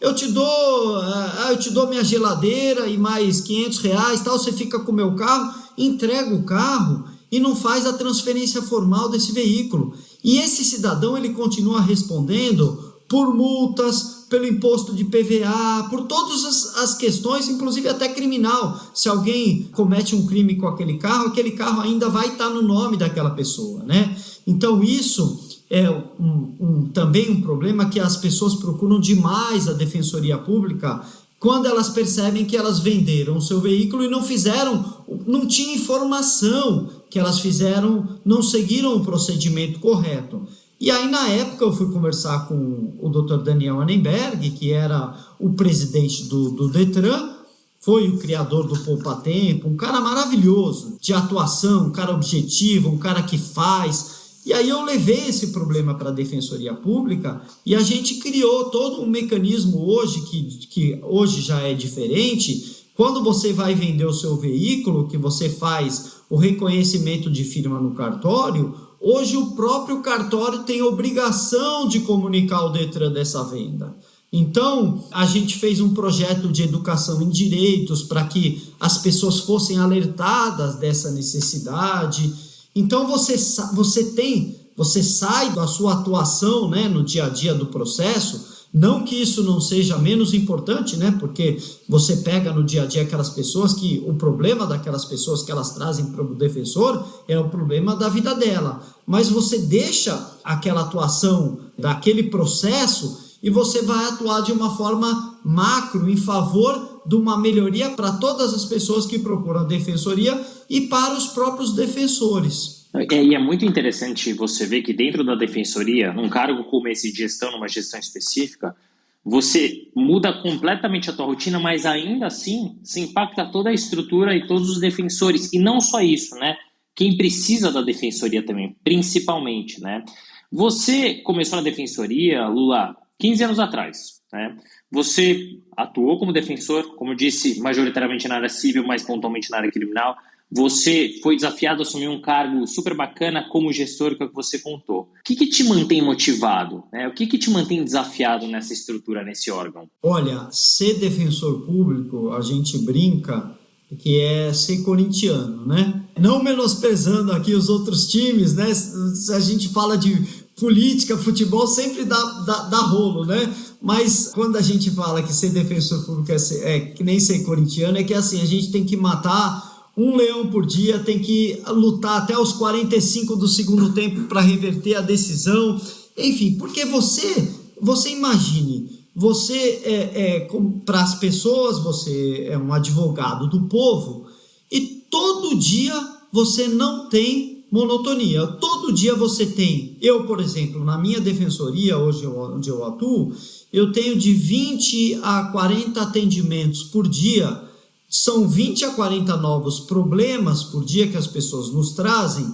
eu te dou minha geladeira e mais R$500, tal, você fica com o meu carro, entrega o carro e não faz a transferência formal desse veículo. E esse cidadão, ele continua respondendo por multas, pelo imposto de PVA, por todas as questões, inclusive até criminal. Se alguém comete um crime com aquele carro ainda vai estar no nome daquela pessoa, né? Então isso é também um problema que as pessoas procuram demais a Defensoria Pública quando elas percebem que elas venderam o seu veículo e não tinha informação que elas fizeram, não seguiram o procedimento correto. E aí, na época, eu fui conversar com o Dr. Daniel Anenberg, que era o presidente do Detran, foi o criador do Poupa Tempo, um cara maravilhoso, de atuação, um cara objetivo, um cara que faz. E aí eu levei esse problema para a Defensoria Pública e a gente criou todo um mecanismo hoje, que hoje já é diferente. Quando você vai vender o seu veículo, que você faz o reconhecimento de firma no cartório, hoje o próprio cartório tem obrigação de comunicar ao Detran dessa venda. Então, a gente fez um projeto de educação em direitos para que as pessoas fossem alertadas dessa necessidade. Então, você sai da sua atuação, né, no dia a dia do processo. Não que isso não seja menos importante, né? Porque você pega no dia a dia aquelas pessoas que o problema daquelas pessoas que elas trazem para o defensor é o problema da vida dela. Mas você deixa aquela atuação daquele processo e você vai atuar de uma forma macro em favor de uma melhoria para todas as pessoas que procuram a defensoria e para os próprios defensores. E é muito interessante você ver que dentro da defensoria, num cargo como esse de gestão, numa gestão específica, você muda completamente a tua rotina, mas ainda assim se impacta toda a estrutura e todos os defensores. E não só isso, né? Quem precisa da defensoria também, principalmente, né? Você começou na defensoria, Lula, 15 anos atrás, né? Você atuou como defensor, como eu disse, majoritariamente na área civil, mas pontualmente na área criminal. Você foi desafiado a assumir um cargo super bacana como gestor, que é o que você contou. O que te mantém motivado, né? O que te mantém desafiado nessa estrutura, nesse órgão? Olha, ser defensor público, a gente brinca que é ser corintiano, né? Não menosprezando aqui os outros times, né? Se a gente fala de política, futebol, sempre dá rolo, né? Mas quando a gente fala que ser defensor público é que nem ser corintiano, é que assim, a gente tem que matar um leão por dia, tem que lutar até os 45 do segundo tempo para reverter a decisão. Enfim, porque você imagine, você para as pessoas, você é um advogado do povo e todo dia você não tem monotonia. Todo dia você tem, eu, por exemplo, na minha defensoria, hoje onde eu atuo, eu tenho de 20 a 40 atendimentos por dia. São 20 a 40 novos problemas por dia que as pessoas nos trazem,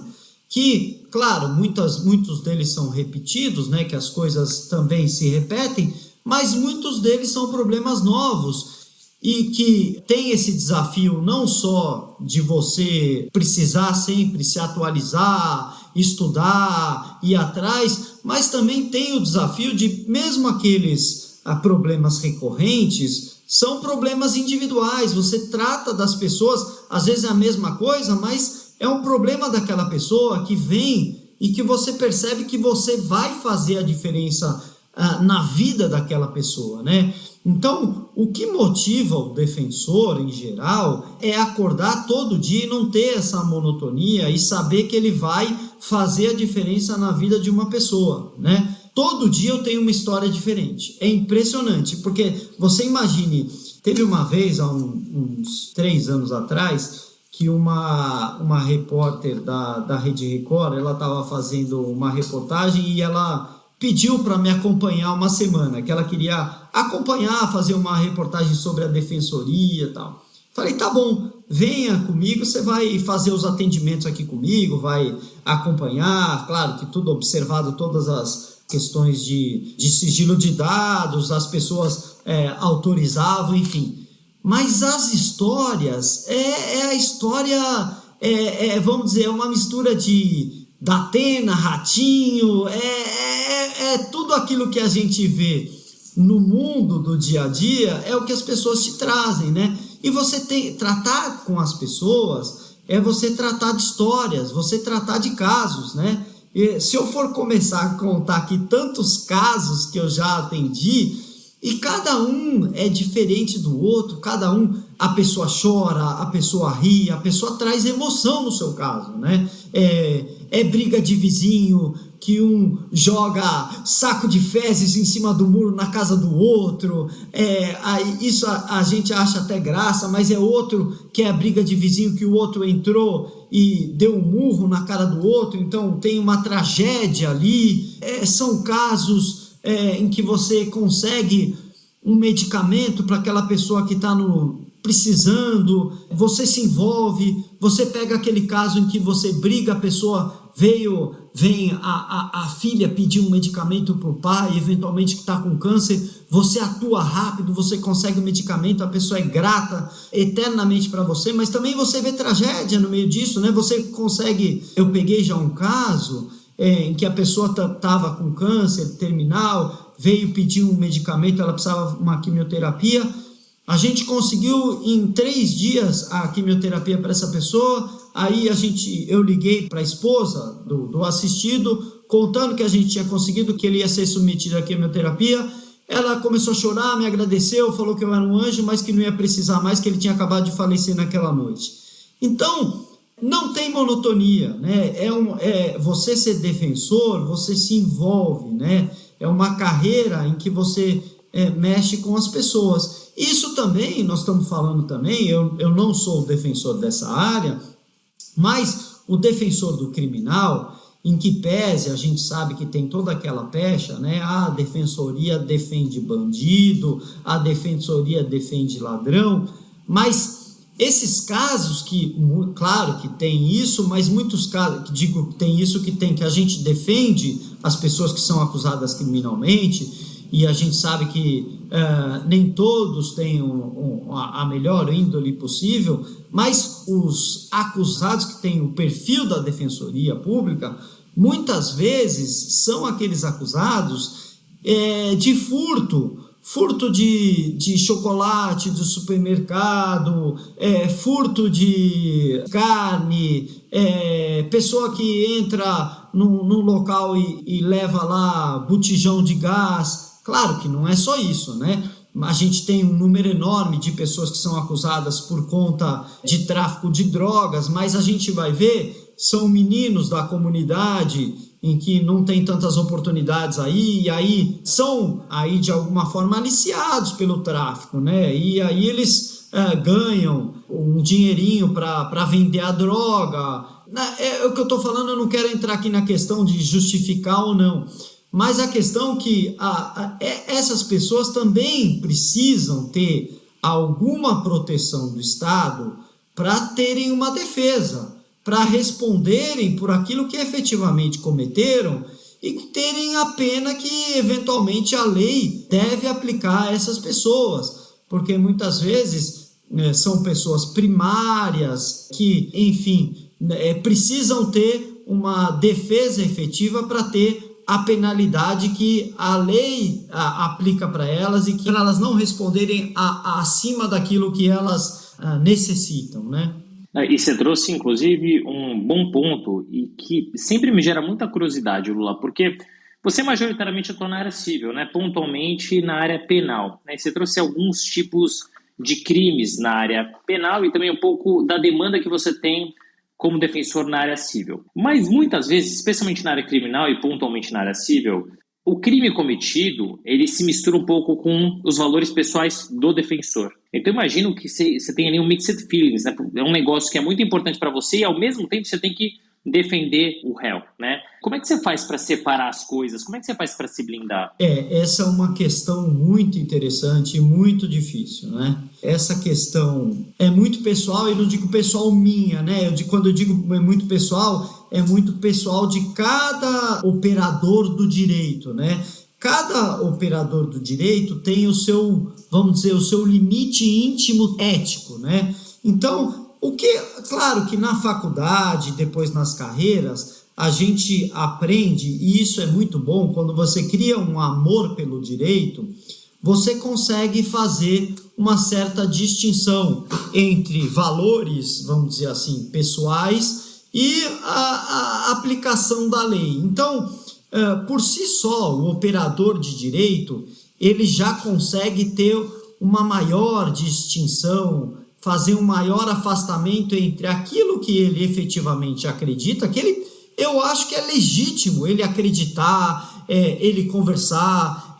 que, claro, muitos deles são repetidos, né, que as coisas também se repetem, mas muitos deles são problemas novos e que tem esse desafio não só de você precisar sempre se atualizar, estudar, ir atrás, mas também tem o desafio de, mesmo aqueles problemas recorrentes, são problemas individuais, você trata das pessoas, às vezes é a mesma coisa, mas é um problema daquela pessoa que vem e que você percebe que você vai fazer a diferença na vida daquela pessoa, né? Então, o que motiva o defensor, em geral, é acordar todo dia e não ter essa monotonia e saber que ele vai fazer a diferença na vida de uma pessoa, né? Todo dia eu tenho uma história diferente. É impressionante, porque você imagine, teve uma vez, há uns 3 anos atrás, que uma repórter da Rede Record, ela estava fazendo uma reportagem e ela pediu para me acompanhar uma semana, que ela queria acompanhar, fazer uma reportagem sobre a defensoria e tal. Falei, tá bom, venha comigo, você vai fazer os atendimentos aqui comigo, vai acompanhar, claro que tudo observado, todas as questões de sigilo de dados, as pessoas autorizavam, enfim. Mas as histórias, a história, vamos dizer, é uma mistura de Datena, Ratinho, tudo aquilo que a gente vê no mundo do dia a dia é o que as pessoas te trazem, né? E você tratar com as pessoas é você tratar de histórias, você tratar de casos, né? E se eu for começar a contar aqui tantos casos que eu já atendi, e cada um é diferente do outro, cada um, a pessoa chora, a pessoa ri, a pessoa traz emoção no seu caso, né? É briga de vizinho, que um joga saco de fezes em cima do muro na casa do outro, isso a gente acha até graça, mas é outro que é a briga de vizinho que o outro entrou e deu um murro na cara do outro, então tem uma tragédia ali, são casos em que você consegue um medicamento para aquela pessoa que está precisando, você se envolve, você pega aquele caso em que você briga, a pessoa vem a filha pedir um medicamento para o pai, eventualmente que está com câncer, você atua rápido, você consegue o medicamento, a pessoa é grata eternamente para você, mas também você vê tragédia no meio disso, né? Você consegue, eu peguei já um caso em que a pessoa estava com câncer terminal, veio pedir um medicamento, ela precisava de uma quimioterapia, a gente conseguiu em 3 dias a quimioterapia para essa pessoa, aí eu liguei para a esposa do assistido, contando que a gente tinha conseguido, que ele ia ser submetido à quimioterapia, ela começou a chorar, me agradeceu, falou que eu era um anjo, mas que não ia precisar mais, que ele tinha acabado de falecer naquela noite. Então, não tem monotonia, né? Você ser defensor, você se envolve, né? É uma carreira em que você mexe com as pessoas. Isso também, nós estamos falando também, eu não sou o defensor dessa área, mas o defensor do criminal, em que pese, a gente sabe que tem toda aquela pecha, né? A defensoria defende bandido, a defensoria defende ladrão, mas esses casos que, claro que tem isso, mas muitos casos, que a gente defende as pessoas que são acusadas criminalmente, e a gente sabe que nem todos têm a melhor índole possível, mas os acusados que têm o perfil da defensoria pública, muitas vezes são aqueles acusados de furto de chocolate do supermercado, furto de carne, pessoa que entra num local e leva lá botijão de gás. Claro que não é só isso, né? a gente tem um número enorme de pessoas que são acusadas por conta de tráfico de drogas, mas a gente vai ver, são meninos da comunidade em que não tem tantas oportunidades aí, e aí são aí de alguma forma aliciados pelo tráfico, né? E aí eles ganham um dinheirinho para vender a droga. É o que eu estou falando, eu não quero entrar aqui na questão de justificar ou não, mas a questão que essas pessoas também precisam ter alguma proteção do Estado para terem uma defesa, para responderem por aquilo que efetivamente cometeram e terem a pena que eventualmente a lei deve aplicar a essas pessoas, porque muitas vezes são pessoas primárias que, enfim, precisam ter uma defesa efetiva para ter a penalidade que a lei aplica para elas e que elas não responderem acima daquilo que elas necessitam, né? E você trouxe, inclusive, um bom ponto e que sempre me gera muita curiosidade, Lula, porque você majoritariamente atua na área civil, né? Pontualmente na área penal, né? Você trouxe alguns tipos de crimes na área penal e também um pouco da demanda que você tem como defensor na área civil. Mas muitas vezes, especialmente na área criminal e pontualmente na área civil, o crime cometido, ele se mistura um pouco com os valores pessoais do defensor. Então imagino que você tem ali um mixed feelings, né? É um negócio que é muito importante para você e ao mesmo tempo você tem que defender o réu, né? Como é que você faz para separar as coisas? Como é que você faz para se blindar? Essa é uma questão muito interessante e muito difícil, né? Essa questão é muito pessoal, e não digo pessoal minha, né? Quando eu digo é muito pessoal de cada operador do direito, né? Cada operador do direito tem o seu, vamos dizer, o seu limite íntimo ético, né? Então, claro que na faculdade, depois nas carreiras, a gente aprende, e isso é muito bom, quando você cria um amor pelo direito, você consegue fazer uma certa distinção entre valores, vamos dizer assim, pessoais e a aplicação da lei. Então, por si só, o operador de direito, ele já consegue ter uma maior distinção, fazer um maior afastamento entre aquilo que ele efetivamente acredita, eu acho que é legítimo ele acreditar, ele conversar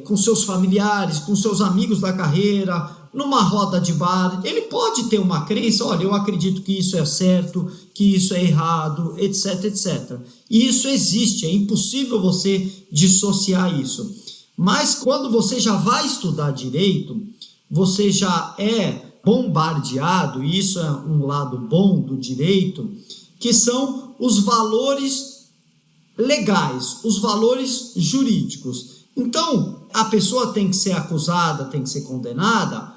com seus familiares, com seus amigos da carreira, numa roda de bar. Ele pode ter uma crença, olha, eu acredito que isso é certo, que isso é errado, etc, etc. E isso existe, é impossível você dissociar isso. Mas quando você já vai estudar direito, você já é bombardeado, e isso é um lado bom do direito, que são os valores legais, os valores jurídicos. Então, a pessoa tem que ser acusada, tem que ser condenada,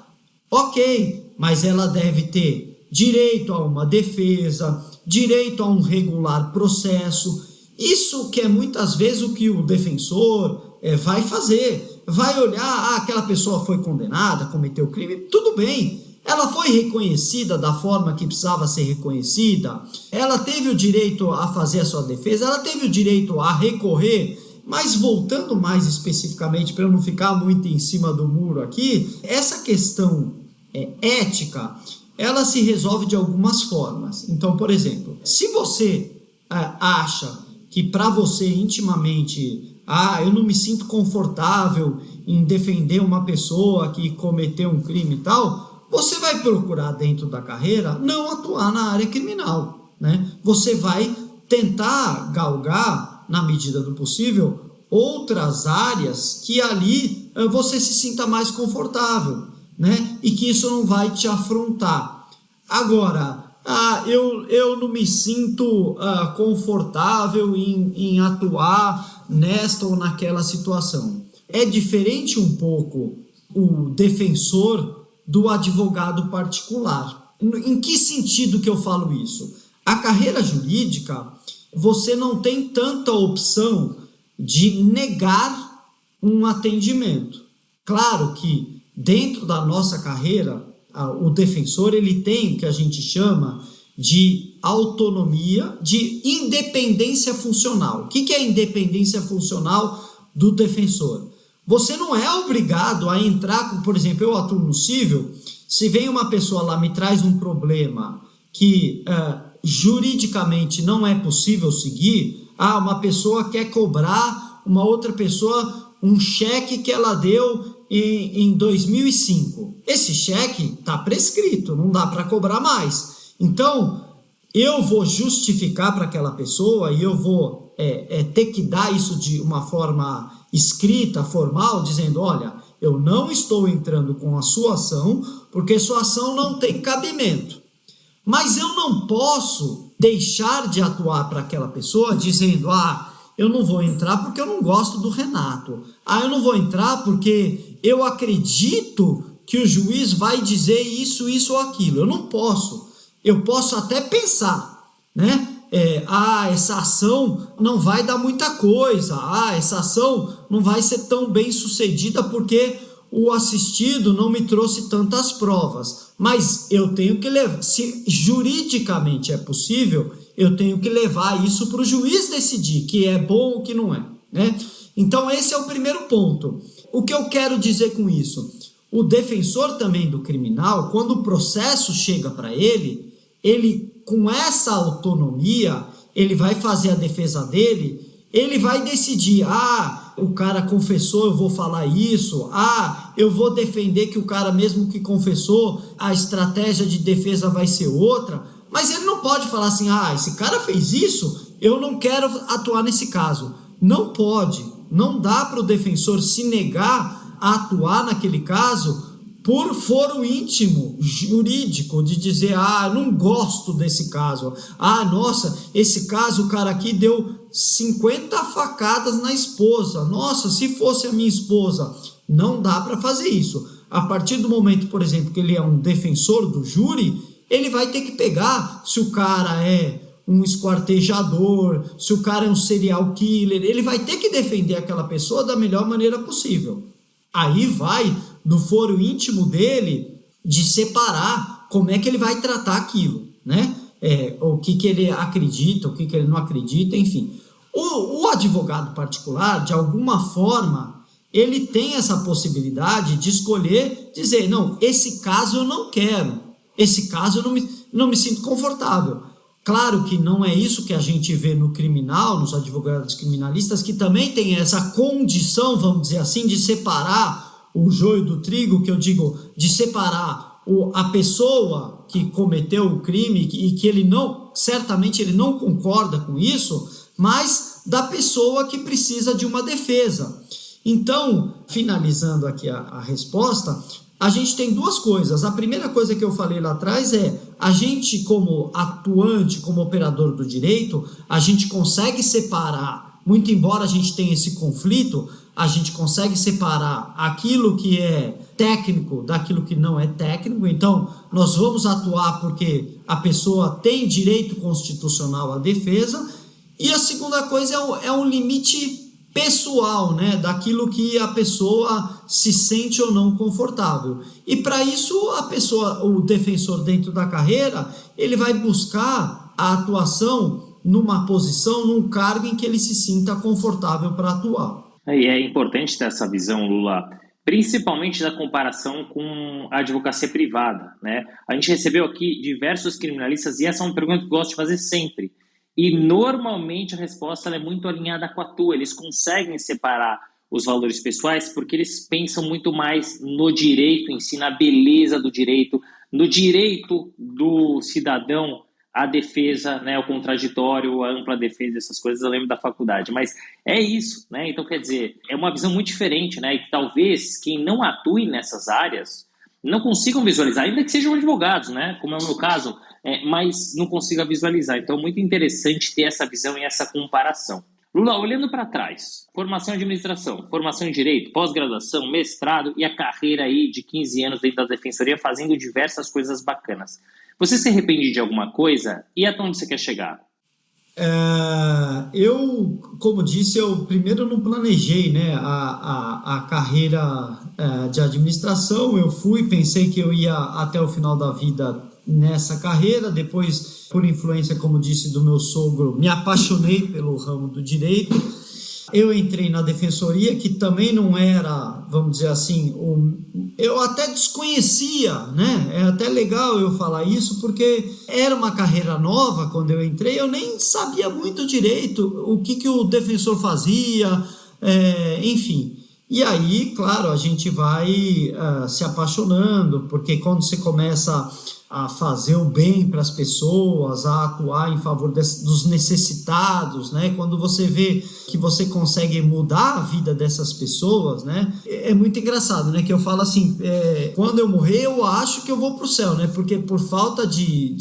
ok, mas ela deve ter direito a uma defesa, direito a um regular processo. Isso que é muitas vezes o que o defensor vai fazer, vai olhar, aquela pessoa foi condenada, cometeu crime, tudo bem, ela foi reconhecida da forma que precisava ser reconhecida, ela teve o direito a fazer a sua defesa, ela teve o direito a recorrer, mas voltando mais especificamente, para eu não ficar muito em cima do muro aqui, essa questão ética, ela se resolve de algumas formas. Então, por exemplo, se você acha que para você intimamente, eu não me sinto confortável em defender uma pessoa que cometeu um crime e tal, você vai procurar dentro da carreira não atuar na área criminal, né? Você vai tentar galgar, na medida do possível, outras áreas que ali você se sinta mais confortável, né? E que isso não vai te afrontar. Agora, eu não me sinto confortável em atuar nesta ou naquela situação. É diferente um pouco o defensor do advogado particular. Em que sentido que eu falo isso? A carreira jurídica, você não tem tanta opção de negar um atendimento. Claro que dentro da nossa carreira, o defensor ele tem o que a gente chama de autonomia, de independência funcional. O que é independência funcional do defensor? Você não é obrigado a entrar, por exemplo, eu atuo no civil, se vem uma pessoa lá me traz um problema que juridicamente não é possível seguir, uma pessoa quer cobrar uma outra pessoa um cheque que ela deu em 2005. Esse cheque está prescrito, não dá para cobrar mais. Então, eu vou justificar para aquela pessoa e eu vou ter que dar isso de uma forma escrita, formal, dizendo, olha, eu não estou entrando com a sua ação porque sua ação não tem cabimento. Mas eu não posso deixar de atuar para aquela pessoa dizendo, eu não vou entrar porque eu não gosto do Renato. Eu não vou entrar porque eu acredito que o juiz vai dizer isso, isso ou aquilo. Eu não posso. Eu posso até pensar, né? Essa ação não vai dar muita coisa. Essa ação não vai ser tão bem sucedida porque o assistido não me trouxe tantas provas. Mas eu tenho que levar, se juridicamente é possível, eu tenho que levar isso para o juiz decidir que é bom ou que não é, né? Então esse é o primeiro ponto. O que eu quero dizer com isso? O defensor também do criminal, quando o processo chega para ele com essa autonomia, ele vai fazer a defesa dele, ele vai decidir, o cara confessou, eu vou falar isso, eu vou defender que o cara mesmo que confessou, a estratégia de defesa vai ser outra, mas ele não pode falar assim, esse cara fez isso, eu não quero atuar nesse caso. Não pode, não dá para o defensor se negar a atuar naquele caso por foro íntimo, jurídico, de dizer, não gosto desse caso, nossa, esse caso o cara aqui deu 50 facadas na esposa, nossa, se fosse a minha esposa, não dá para fazer isso. A partir do momento, por exemplo, que ele é um defensor do júri, ele vai ter que pegar se o cara é um esquartejador, se o cara é um serial killer, ele vai ter que defender aquela pessoa da melhor maneira possível. Aí vai do foro íntimo dele de separar como é que ele vai tratar aquilo, né? O que ele acredita, o que ele não acredita, enfim. O advogado particular, de alguma forma, ele tem essa possibilidade de escolher, dizer, não, esse caso eu não quero, esse caso eu não me sinto confortável. Claro que não é isso que a gente vê no criminal, nos advogados criminalistas, que também tem essa condição, vamos dizer assim, de separar o joio do trigo, que eu digo, de separar a pessoa que cometeu o crime e que certamente ele não concorda com isso, mas da pessoa que precisa de uma defesa. Então, finalizando aqui a resposta, a gente tem duas coisas. A primeira coisa que eu falei lá atrás a gente, como atuante, como operador do direito, a gente consegue separar, muito embora a gente tenha esse conflito, a gente consegue separar aquilo que é técnico daquilo que não é técnico. Então, nós vamos atuar porque a pessoa tem direito constitucional à defesa. E a segunda coisa é um limite pessoal, né, daquilo que a pessoa se sente ou não confortável. E para isso o defensor dentro da carreira, ele vai buscar a atuação numa posição, num cargo em que ele se sinta confortável para atuar. E é importante ter essa visão, Lula, principalmente da comparação com a advocacia privada, né? A gente recebeu aqui diversos criminalistas e essa é uma pergunta que eu gosto de fazer sempre. E normalmente a resposta é muito alinhada com a tua. Eles conseguem separar os valores pessoais porque eles pensam muito mais no direito em si, na beleza do direito, no direito do cidadão à defesa, né, o contraditório, a ampla defesa, essas coisas eu lembro da faculdade. Mas é isso, né? Então, quer dizer, é uma visão muito diferente, né? E que talvez quem não atue nessas áreas não consigam visualizar, ainda que sejam advogados, né? Como é o meu caso, mas não consiga visualizar. Então, é muito interessante ter essa visão e essa comparação. Lula, olhando para trás, formação em administração, formação em direito, pós-graduação, mestrado e a carreira aí de 15 anos dentro da defensoria fazendo diversas coisas bacanas. Você se arrepende de alguma coisa e até onde você quer chegar? Eu, como disse, eu primeiro não planejei, né, a carreira de administração. Eu pensei que eu ia até o final da vida nessa carreira. Depois, por influência, como disse, do meu sogro, me apaixonei pelo ramo do direito Eu entrei na defensoria, que também não era, vamos dizer assim, eu até desconhecia, né? É até legal eu falar isso, porque era uma carreira nova quando eu entrei, eu nem sabia muito direito o que o defensor fazia, enfim. E aí, claro, a gente vai se apaixonando, porque quando você começa a fazer o bem para as pessoas, a atuar em favor dos necessitados, né? Quando você vê que você consegue mudar a vida dessas pessoas, né? É muito engraçado, né? Que eu falo assim, quando eu morrer, eu acho que eu vou para o céu, né? Porque por falta de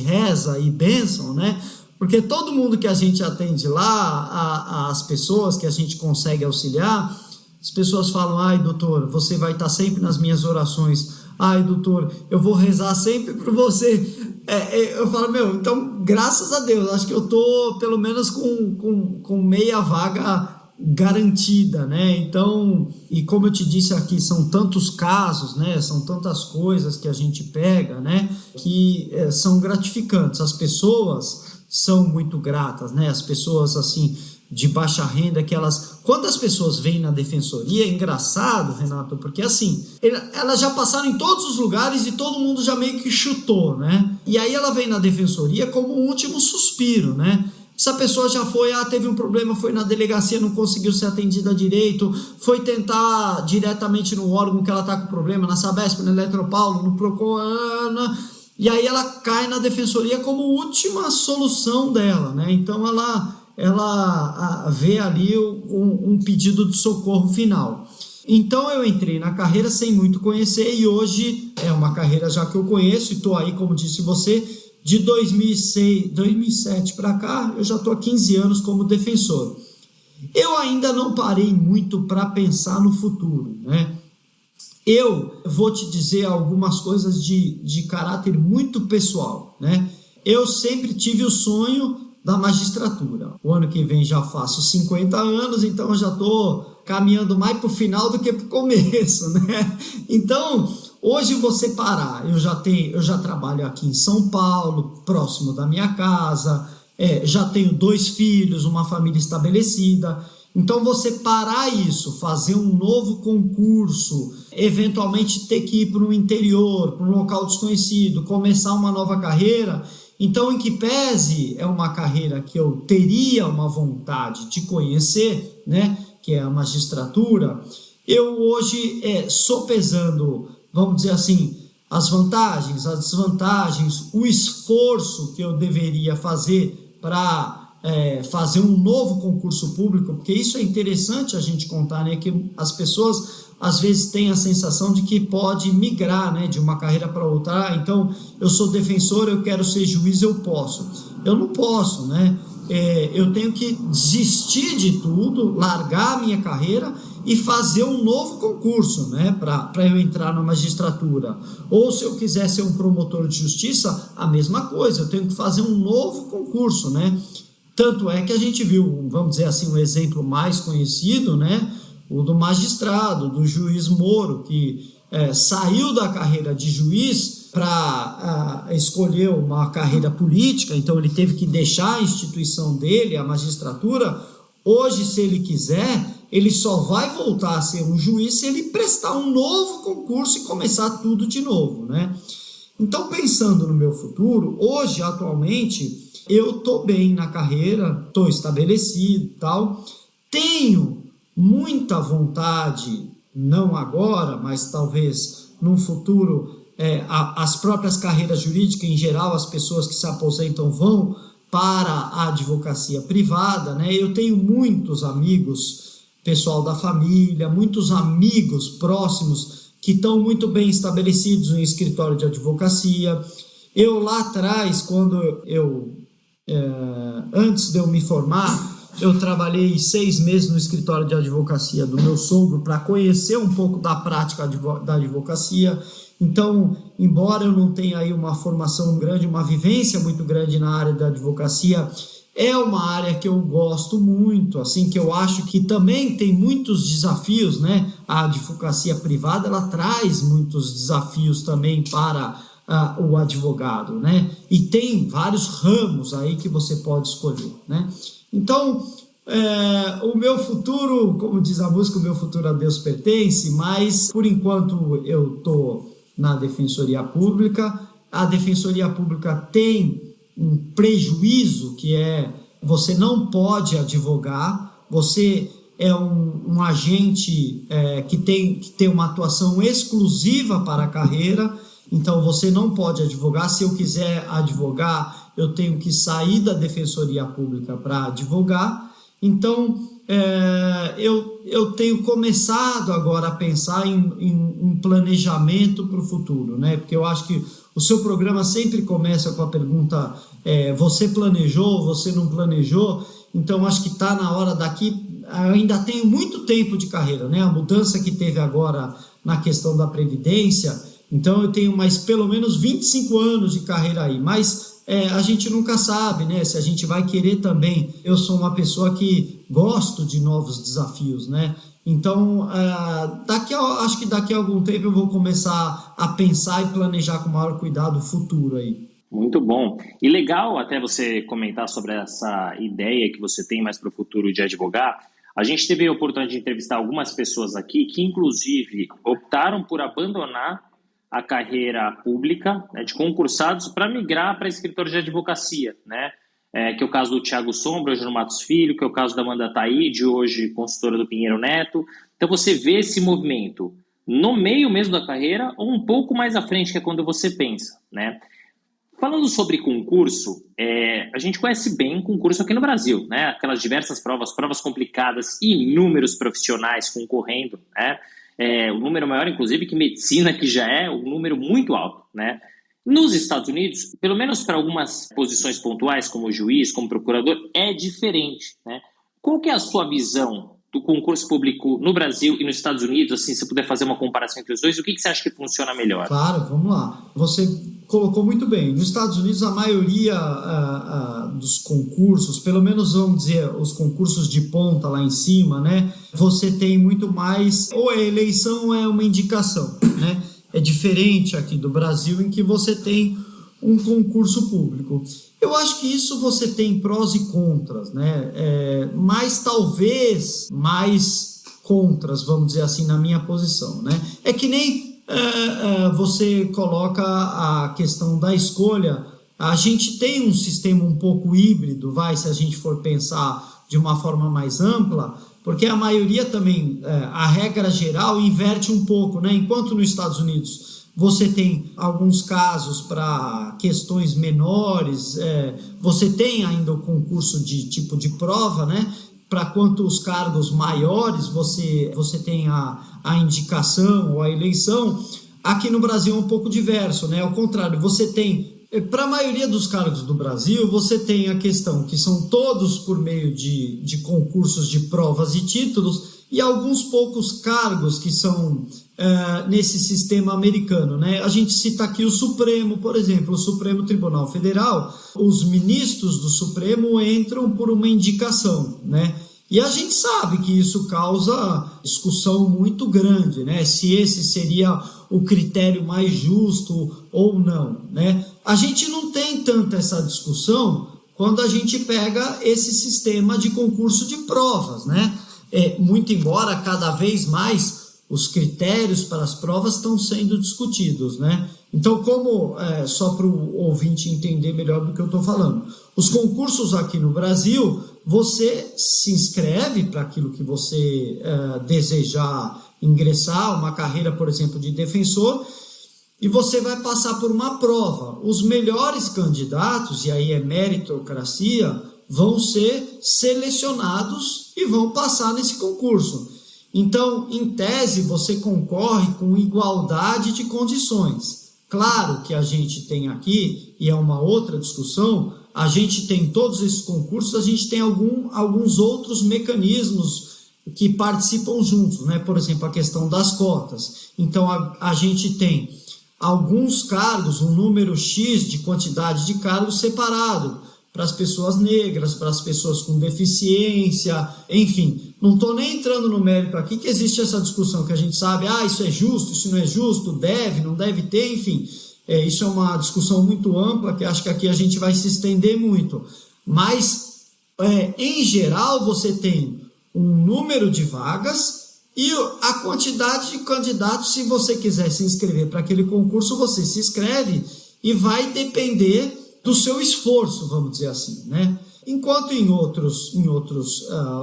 reza e bênção, né? Porque todo mundo que a gente atende lá, as pessoas que a gente consegue auxiliar, as pessoas falam: ai, doutor, você vai estar sempre nas minhas orações. Ai, doutor, eu vou rezar sempre por você. Eu falo, então, graças a Deus, acho que eu tô pelo menos com meia vaga garantida, né? Então, e como eu te disse aqui, são tantos casos, né? São tantas coisas que a gente pega, né? Que são gratificantes. As pessoas são muito gratas, né? As pessoas, assim, de baixa renda, que quando as pessoas vêm na defensoria, é engraçado, Renato, porque assim, elas já passaram em todos os lugares e todo mundo já meio que chutou, né? E aí ela vem na defensoria como um último suspiro, né? Essa pessoa já foi, teve um problema, foi na delegacia, não conseguiu ser atendida direito, foi tentar diretamente no órgão que ela está com problema, na Sabesp, no Eletropaulo, no Procon, e aí ela cai na defensoria como última solução dela, né? Então ela vê ali um pedido de socorro final. Então eu entrei na carreira sem muito conhecer e hoje é uma carreira já que eu conheço e estou aí, como disse você, de 2007 para cá, eu já estou há 15 anos como defensor. Eu ainda não parei muito para pensar no futuro, né? Eu vou te dizer algumas coisas de caráter muito pessoal, né? Eu sempre tive o sonho da magistratura. O ano que vem já faço 50 anos, então eu já estou caminhando mais para o final do que para o começo, né? Então, hoje você parar, eu já trabalho aqui em São Paulo, próximo da minha casa, já tenho 2 filhos, uma família estabelecida. Então, você parar isso, fazer um novo concurso, eventualmente ter que ir para o interior, para um local desconhecido, começar uma nova carreira. Então, em que pese é uma carreira que eu teria uma vontade de conhecer, né, que é a magistratura, eu hoje sopesando, vamos dizer assim, as vantagens, as desvantagens, o esforço que eu deveria fazer para fazer um novo concurso público, porque isso é interessante a gente contar, né, que as pessoas às vezes têm a sensação de que pode migrar, né, de uma carreira para outra. Então, eu sou defensor, eu quero ser juiz, eu posso. Eu não posso, né? Eu tenho que desistir de tudo, largar a minha carreira e fazer um novo concurso, né, para eu entrar na magistratura. Ou se eu quiser ser um promotor de justiça, a mesma coisa, eu tenho que fazer um novo concurso, né? Tanto é que a gente viu, vamos dizer assim, um exemplo mais conhecido, né, o do magistrado, do juiz Moro, que saiu da carreira de juiz para escolher uma carreira política, então ele teve que deixar a instituição dele, a magistratura. Hoje, se ele quiser, ele só vai voltar a ser um juiz se ele prestar um novo concurso e começar tudo de novo, né? Então, pensando no meu futuro, hoje, atualmente, eu estou bem na carreira, estou estabelecido e tal, tenho muita vontade, não agora, mas talvez num futuro, as próprias carreiras jurídicas, em geral, as pessoas que se aposentam vão para a advocacia privada, né? Eu tenho muitos amigos, pessoal da família, muitos amigos próximos que estão muito bem estabelecidos em escritório de advocacia. Eu lá atrás, quando antes de eu me formar, eu trabalhei 6 meses no escritório de advocacia do meu sogro para conhecer um pouco da prática da advocacia. Então, embora eu não tenha aí uma formação grande, uma vivência muito grande na área da advocacia, é uma área que eu gosto muito, assim, que eu acho que também tem muitos desafios, né? A advocacia privada, ela traz muitos desafios também para o advogado, né? E tem vários ramos aí que você pode escolher, né? Então, O meu futuro, como diz a música, o meu futuro a Deus pertence, mas por enquanto eu estou na Defensoria Pública. A Defensoria Pública tem um prejuízo que é você não pode advogar, você é um agente que tem uma atuação exclusiva para a carreira, então você não pode advogar. Se eu quiser advogar, eu tenho que sair da Defensoria Pública para advogar. Então, eu tenho começado agora a pensar em um planejamento para o futuro, né? Porque eu acho que o seu programa sempre começa com a pergunta, você planejou, você não planejou? Então, acho que está na hora ainda tenho muito tempo de carreira, né? A mudança que teve agora na questão da Previdência, então eu tenho mais pelo menos 25 anos de carreira aí, mas a gente nunca sabe, né? Se a gente vai querer também. Eu sou uma pessoa que gosto de novos desafios, né? Então, acho que daqui a algum tempo eu vou começar a pensar e planejar com maior cuidado o futuro aí. Muito bom. E legal até você comentar sobre essa ideia que você tem mais para o futuro de advogar. A gente teve a oportunidade de entrevistar algumas pessoas aqui que, inclusive, optaram por abandonar a carreira pública, né, de concursados para migrar para escritório de advocacia, né? Que é o caso do Thiago Sombra, hoje no Matos Filho, que é o caso da Amanda Taide, hoje consultora do Pinheiro Neto. Então você vê esse movimento no meio mesmo da carreira ou um pouco mais à frente, que é quando você pensa, né? Falando sobre concurso, a gente conhece bem concurso aqui no Brasil, né? Aquelas diversas provas complicadas, inúmeros profissionais concorrendo, né? O número maior, inclusive, que medicina, que já é um número muito alto, né? Nos Estados Unidos, pelo menos para algumas posições pontuais, como juiz, como procurador, é diferente, né? Qual que é a sua visão do concurso público no Brasil e nos Estados Unidos? Assim, se puder fazer uma comparação entre os dois, o que você acha que funciona melhor? Claro, vamos lá. Você colocou muito bem. Nos Estados Unidos, a maioria dos concursos, pelo menos vamos dizer, os concursos de ponta lá em cima, né? Você tem muito mais, ou a eleição ou é uma indicação, né? É diferente aqui do Brasil, em que você tem um concurso público. Eu acho que isso você tem prós e contras, né? Mas talvez mais contras, vamos dizer assim, na minha posição, né? É que nem você coloca a questão da escolha. A gente tem um sistema um pouco híbrido, se a gente for pensar de uma forma mais ampla, porque a maioria também, a regra geral inverte um pouco, né? Enquanto nos Estados Unidos você tem alguns casos para questões menores, você tem ainda o concurso de tipo de prova, né? Para quantos cargos maiores você tem a indicação ou a eleição. Aqui no Brasil é um pouco diverso, né? Ao contrário, você tem, para a maioria dos cargos do Brasil, você tem a questão que são todos por meio de concursos de provas e títulos, e alguns poucos cargos que são nesse sistema americano, né? A gente cita aqui o Supremo, por exemplo, o Supremo Tribunal Federal. Os ministros do Supremo entram por uma indicação, né? E a gente sabe que isso causa discussão muito grande, né? Se esse seria o critério mais justo ou não, né? A gente não tem tanta essa discussão quando a gente pega esse sistema de concurso de provas, né? Muito embora cada vez mais os critérios para as provas estão sendo discutidos, né? Então, só para o ouvinte entender melhor do que eu estou falando, os concursos aqui no Brasil, você se inscreve para aquilo que você desejar ingressar, uma carreira, por exemplo, de defensor, e você vai passar por uma prova. Os melhores candidatos, e aí é meritocracia, vão ser selecionados e vão passar nesse concurso. Então, em tese, você concorre com igualdade de condições. Claro que a gente tem aqui, e é uma outra discussão, a gente tem todos esses concursos, a gente tem alguns outros mecanismos que participam juntos, né? Por exemplo, a questão das cotas. Então, a gente tem alguns cargos, um número X de quantidade de cargos separado para as pessoas negras, para as pessoas com deficiência, enfim. Não estou nem entrando no mérito aqui, que existe essa discussão que a gente sabe, isso é justo, isso não é justo, deve, não deve ter, enfim. Isso é uma discussão muito ampla, que acho que aqui a gente vai se estender muito. Mas Em geral, você tem um número de vagas e a quantidade de candidatos. Se você quiser se inscrever para aquele concurso, você se inscreve e vai depender do seu esforço, vamos dizer assim, né? Enquanto em outros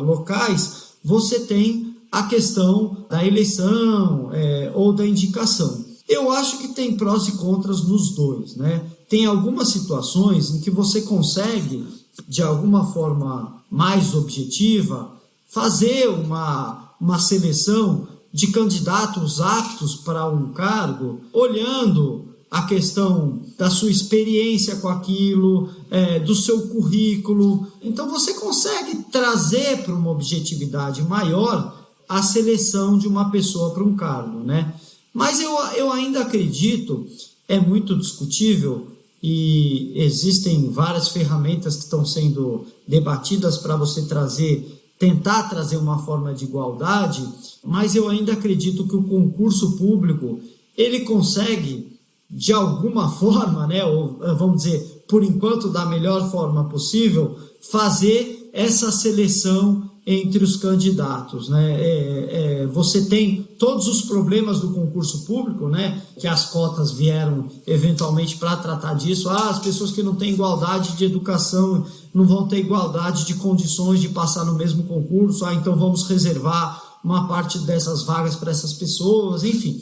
locais, você tem a questão da eleição ou da indicação. Eu acho que tem prós e contras nos dois, né? Tem algumas situações em que você consegue, de alguma forma mais objetiva, fazer uma seleção de candidatos aptos para um cargo, olhando a questão da sua experiência com aquilo, do seu currículo. Então você consegue trazer para uma objetividade maior a seleção de uma pessoa para um cargo, né? Mas eu ainda acredito, é muito discutível, e existem várias ferramentas que estão sendo debatidas para você tentar trazer uma forma de igualdade, mas eu ainda acredito que o concurso público, ele consegue, de alguma forma, né, ou vamos dizer, por enquanto da melhor forma possível, fazer essa seleção entre os candidatos, né? Você tem todos os problemas do concurso público, né? Que as cotas vieram eventualmente para tratar disso. As pessoas que não têm igualdade de educação não vão ter igualdade de condições de passar no mesmo concurso. Então vamos reservar uma parte dessas vagas para essas pessoas, enfim.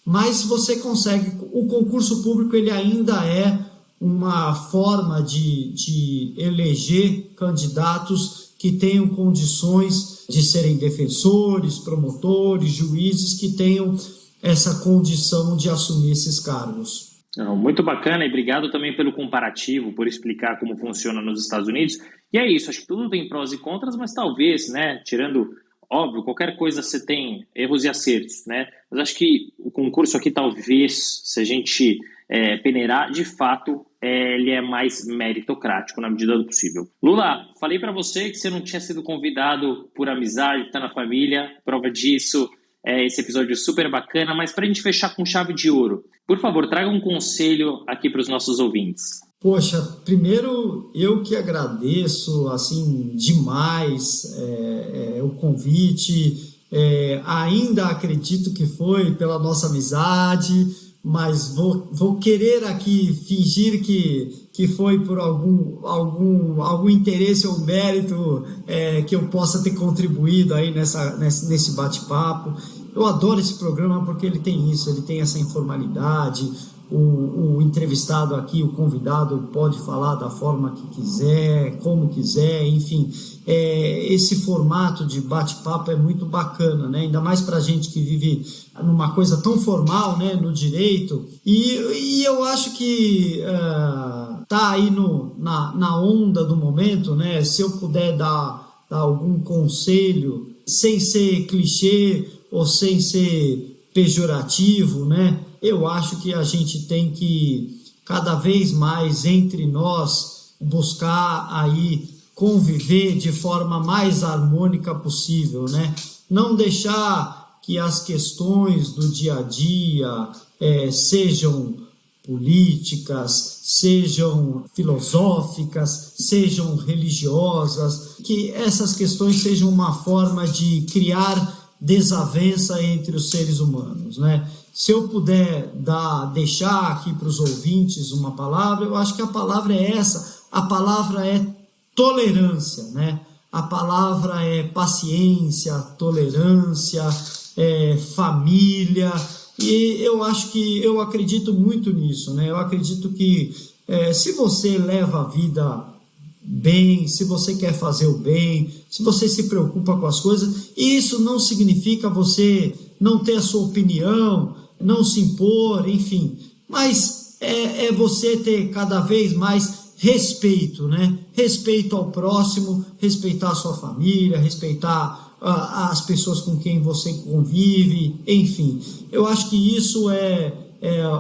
Mas você consegue. O concurso público, ele ainda é uma forma de eleger candidatos que tenham condições de serem defensores, promotores, juízes, que tenham essa condição de assumir esses cargos. Muito bacana, e obrigado também pelo comparativo, por explicar como funciona nos Estados Unidos. E é isso, acho que tudo tem prós e contras, mas talvez, né, tirando, óbvio, qualquer coisa você tem erros e acertos, né? Mas acho que o concurso aqui, talvez, se a gente peneirar, de fato, ele é mais meritocrático na medida do possível. Lula, falei para você que você não tinha sido convidado por amizade, tá na família, prova disso, esse episódio super bacana, mas para a gente fechar com chave de ouro, por favor, traga um conselho aqui para os nossos ouvintes. Poxa, primeiro eu que agradeço assim demais o convite, ainda acredito que foi pela nossa amizade, mas vou querer aqui fingir que foi por algum interesse ou mérito que eu possa ter contribuído aí nesse bate-papo. Eu adoro esse programa porque ele tem isso, ele tem essa informalidade. O entrevistado aqui, o convidado, pode falar da forma que quiser, como quiser, enfim. Esse formato de bate-papo é muito bacana, né? Ainda mais para a gente que vive numa coisa tão formal, né, no direito. E eu acho que tá aí na onda do momento, né? Se eu puder dar algum conselho, sem ser clichê ou sem ser pejorativo, né? Eu acho que a gente tem que, cada vez mais entre nós, buscar aí conviver de forma mais harmônica possível, né? Não deixar que as questões do dia a dia sejam políticas, sejam filosóficas, sejam religiosas, que essas questões sejam uma forma de criar desavença entre os seres humanos, né? Se eu puder deixar aqui para os ouvintes uma palavra, eu acho que a palavra é essa, a palavra é tolerância, né? A palavra é paciência, tolerância, família, e eu acredito muito nisso, né? Eu acredito que se você leva a vida bem, se você quer fazer o bem, se você se preocupa com as coisas, isso não significa você não ter a sua opinião, não se impor, enfim, mas é você ter cada vez mais respeito, né? Respeito ao próximo, respeitar a sua família, respeitar as pessoas com quem você convive, enfim. Eu acho que isso é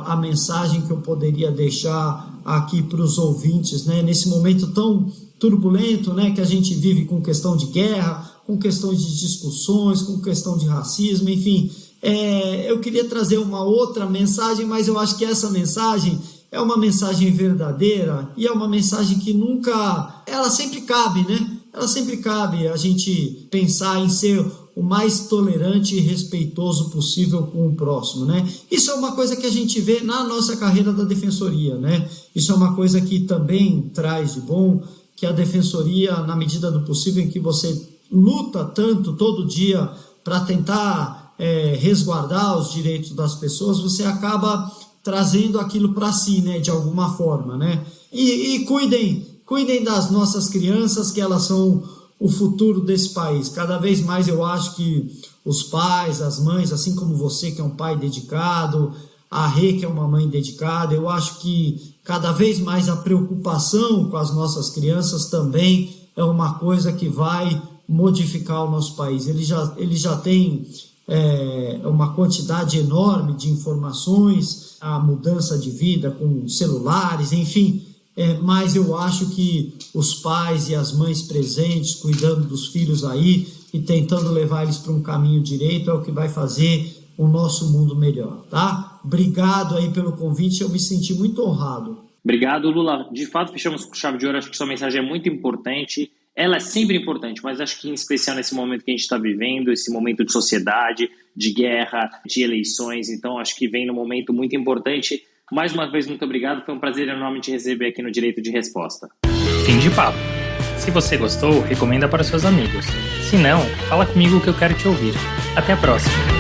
a mensagem que eu poderia deixar aqui para os ouvintes, né? Nesse momento tão turbulento, né, que a gente vive com questão de guerra, com questões de discussões, com questão de racismo, enfim. Eu queria trazer uma outra mensagem, mas eu acho que essa mensagem é uma mensagem verdadeira e é uma mensagem que ela sempre cabe, né? ela sempre cabe a gente pensar em ser o mais tolerante e respeitoso possível com o próximo, né? Isso é uma coisa que a gente vê na nossa carreira da Defensoria, né? Isso é uma coisa que também traz de bom, que a Defensoria, na medida do possível, em que você luta tanto todo dia para tentar resguardar os direitos das pessoas, você acaba trazendo aquilo para si, né? De alguma forma, né? E cuidem das nossas crianças, que elas são o futuro desse país. Cada vez mais eu acho que os pais, as mães, assim como você que é um pai dedicado, a Rê que é uma mãe dedicada, eu acho que cada vez mais a preocupação com as nossas crianças também é uma coisa que vai modificar o nosso país. Ele já tem uma quantidade enorme de informações, a mudança de vida com celulares, enfim, mas eu acho que os pais e as mães presentes, cuidando dos filhos aí e tentando levar eles para um caminho direito, é o que vai fazer o nosso mundo melhor, tá? Obrigado aí pelo convite, eu me senti muito honrado. Obrigado, Lula. De fato, fechamos com chave de ouro. Acho que sua mensagem é muito importante. Ela é sempre importante, mas acho que em especial nesse momento que a gente está vivendo, esse momento de sociedade, de guerra, de eleições. Então, acho que vem num momento muito importante. Mais uma vez, muito obrigado. Foi um prazer enorme te receber aqui no Direito de Resposta. Fim de papo. Se você gostou, recomenda para seus amigos. Se não, fala comigo que eu quero te ouvir. Até a próxima.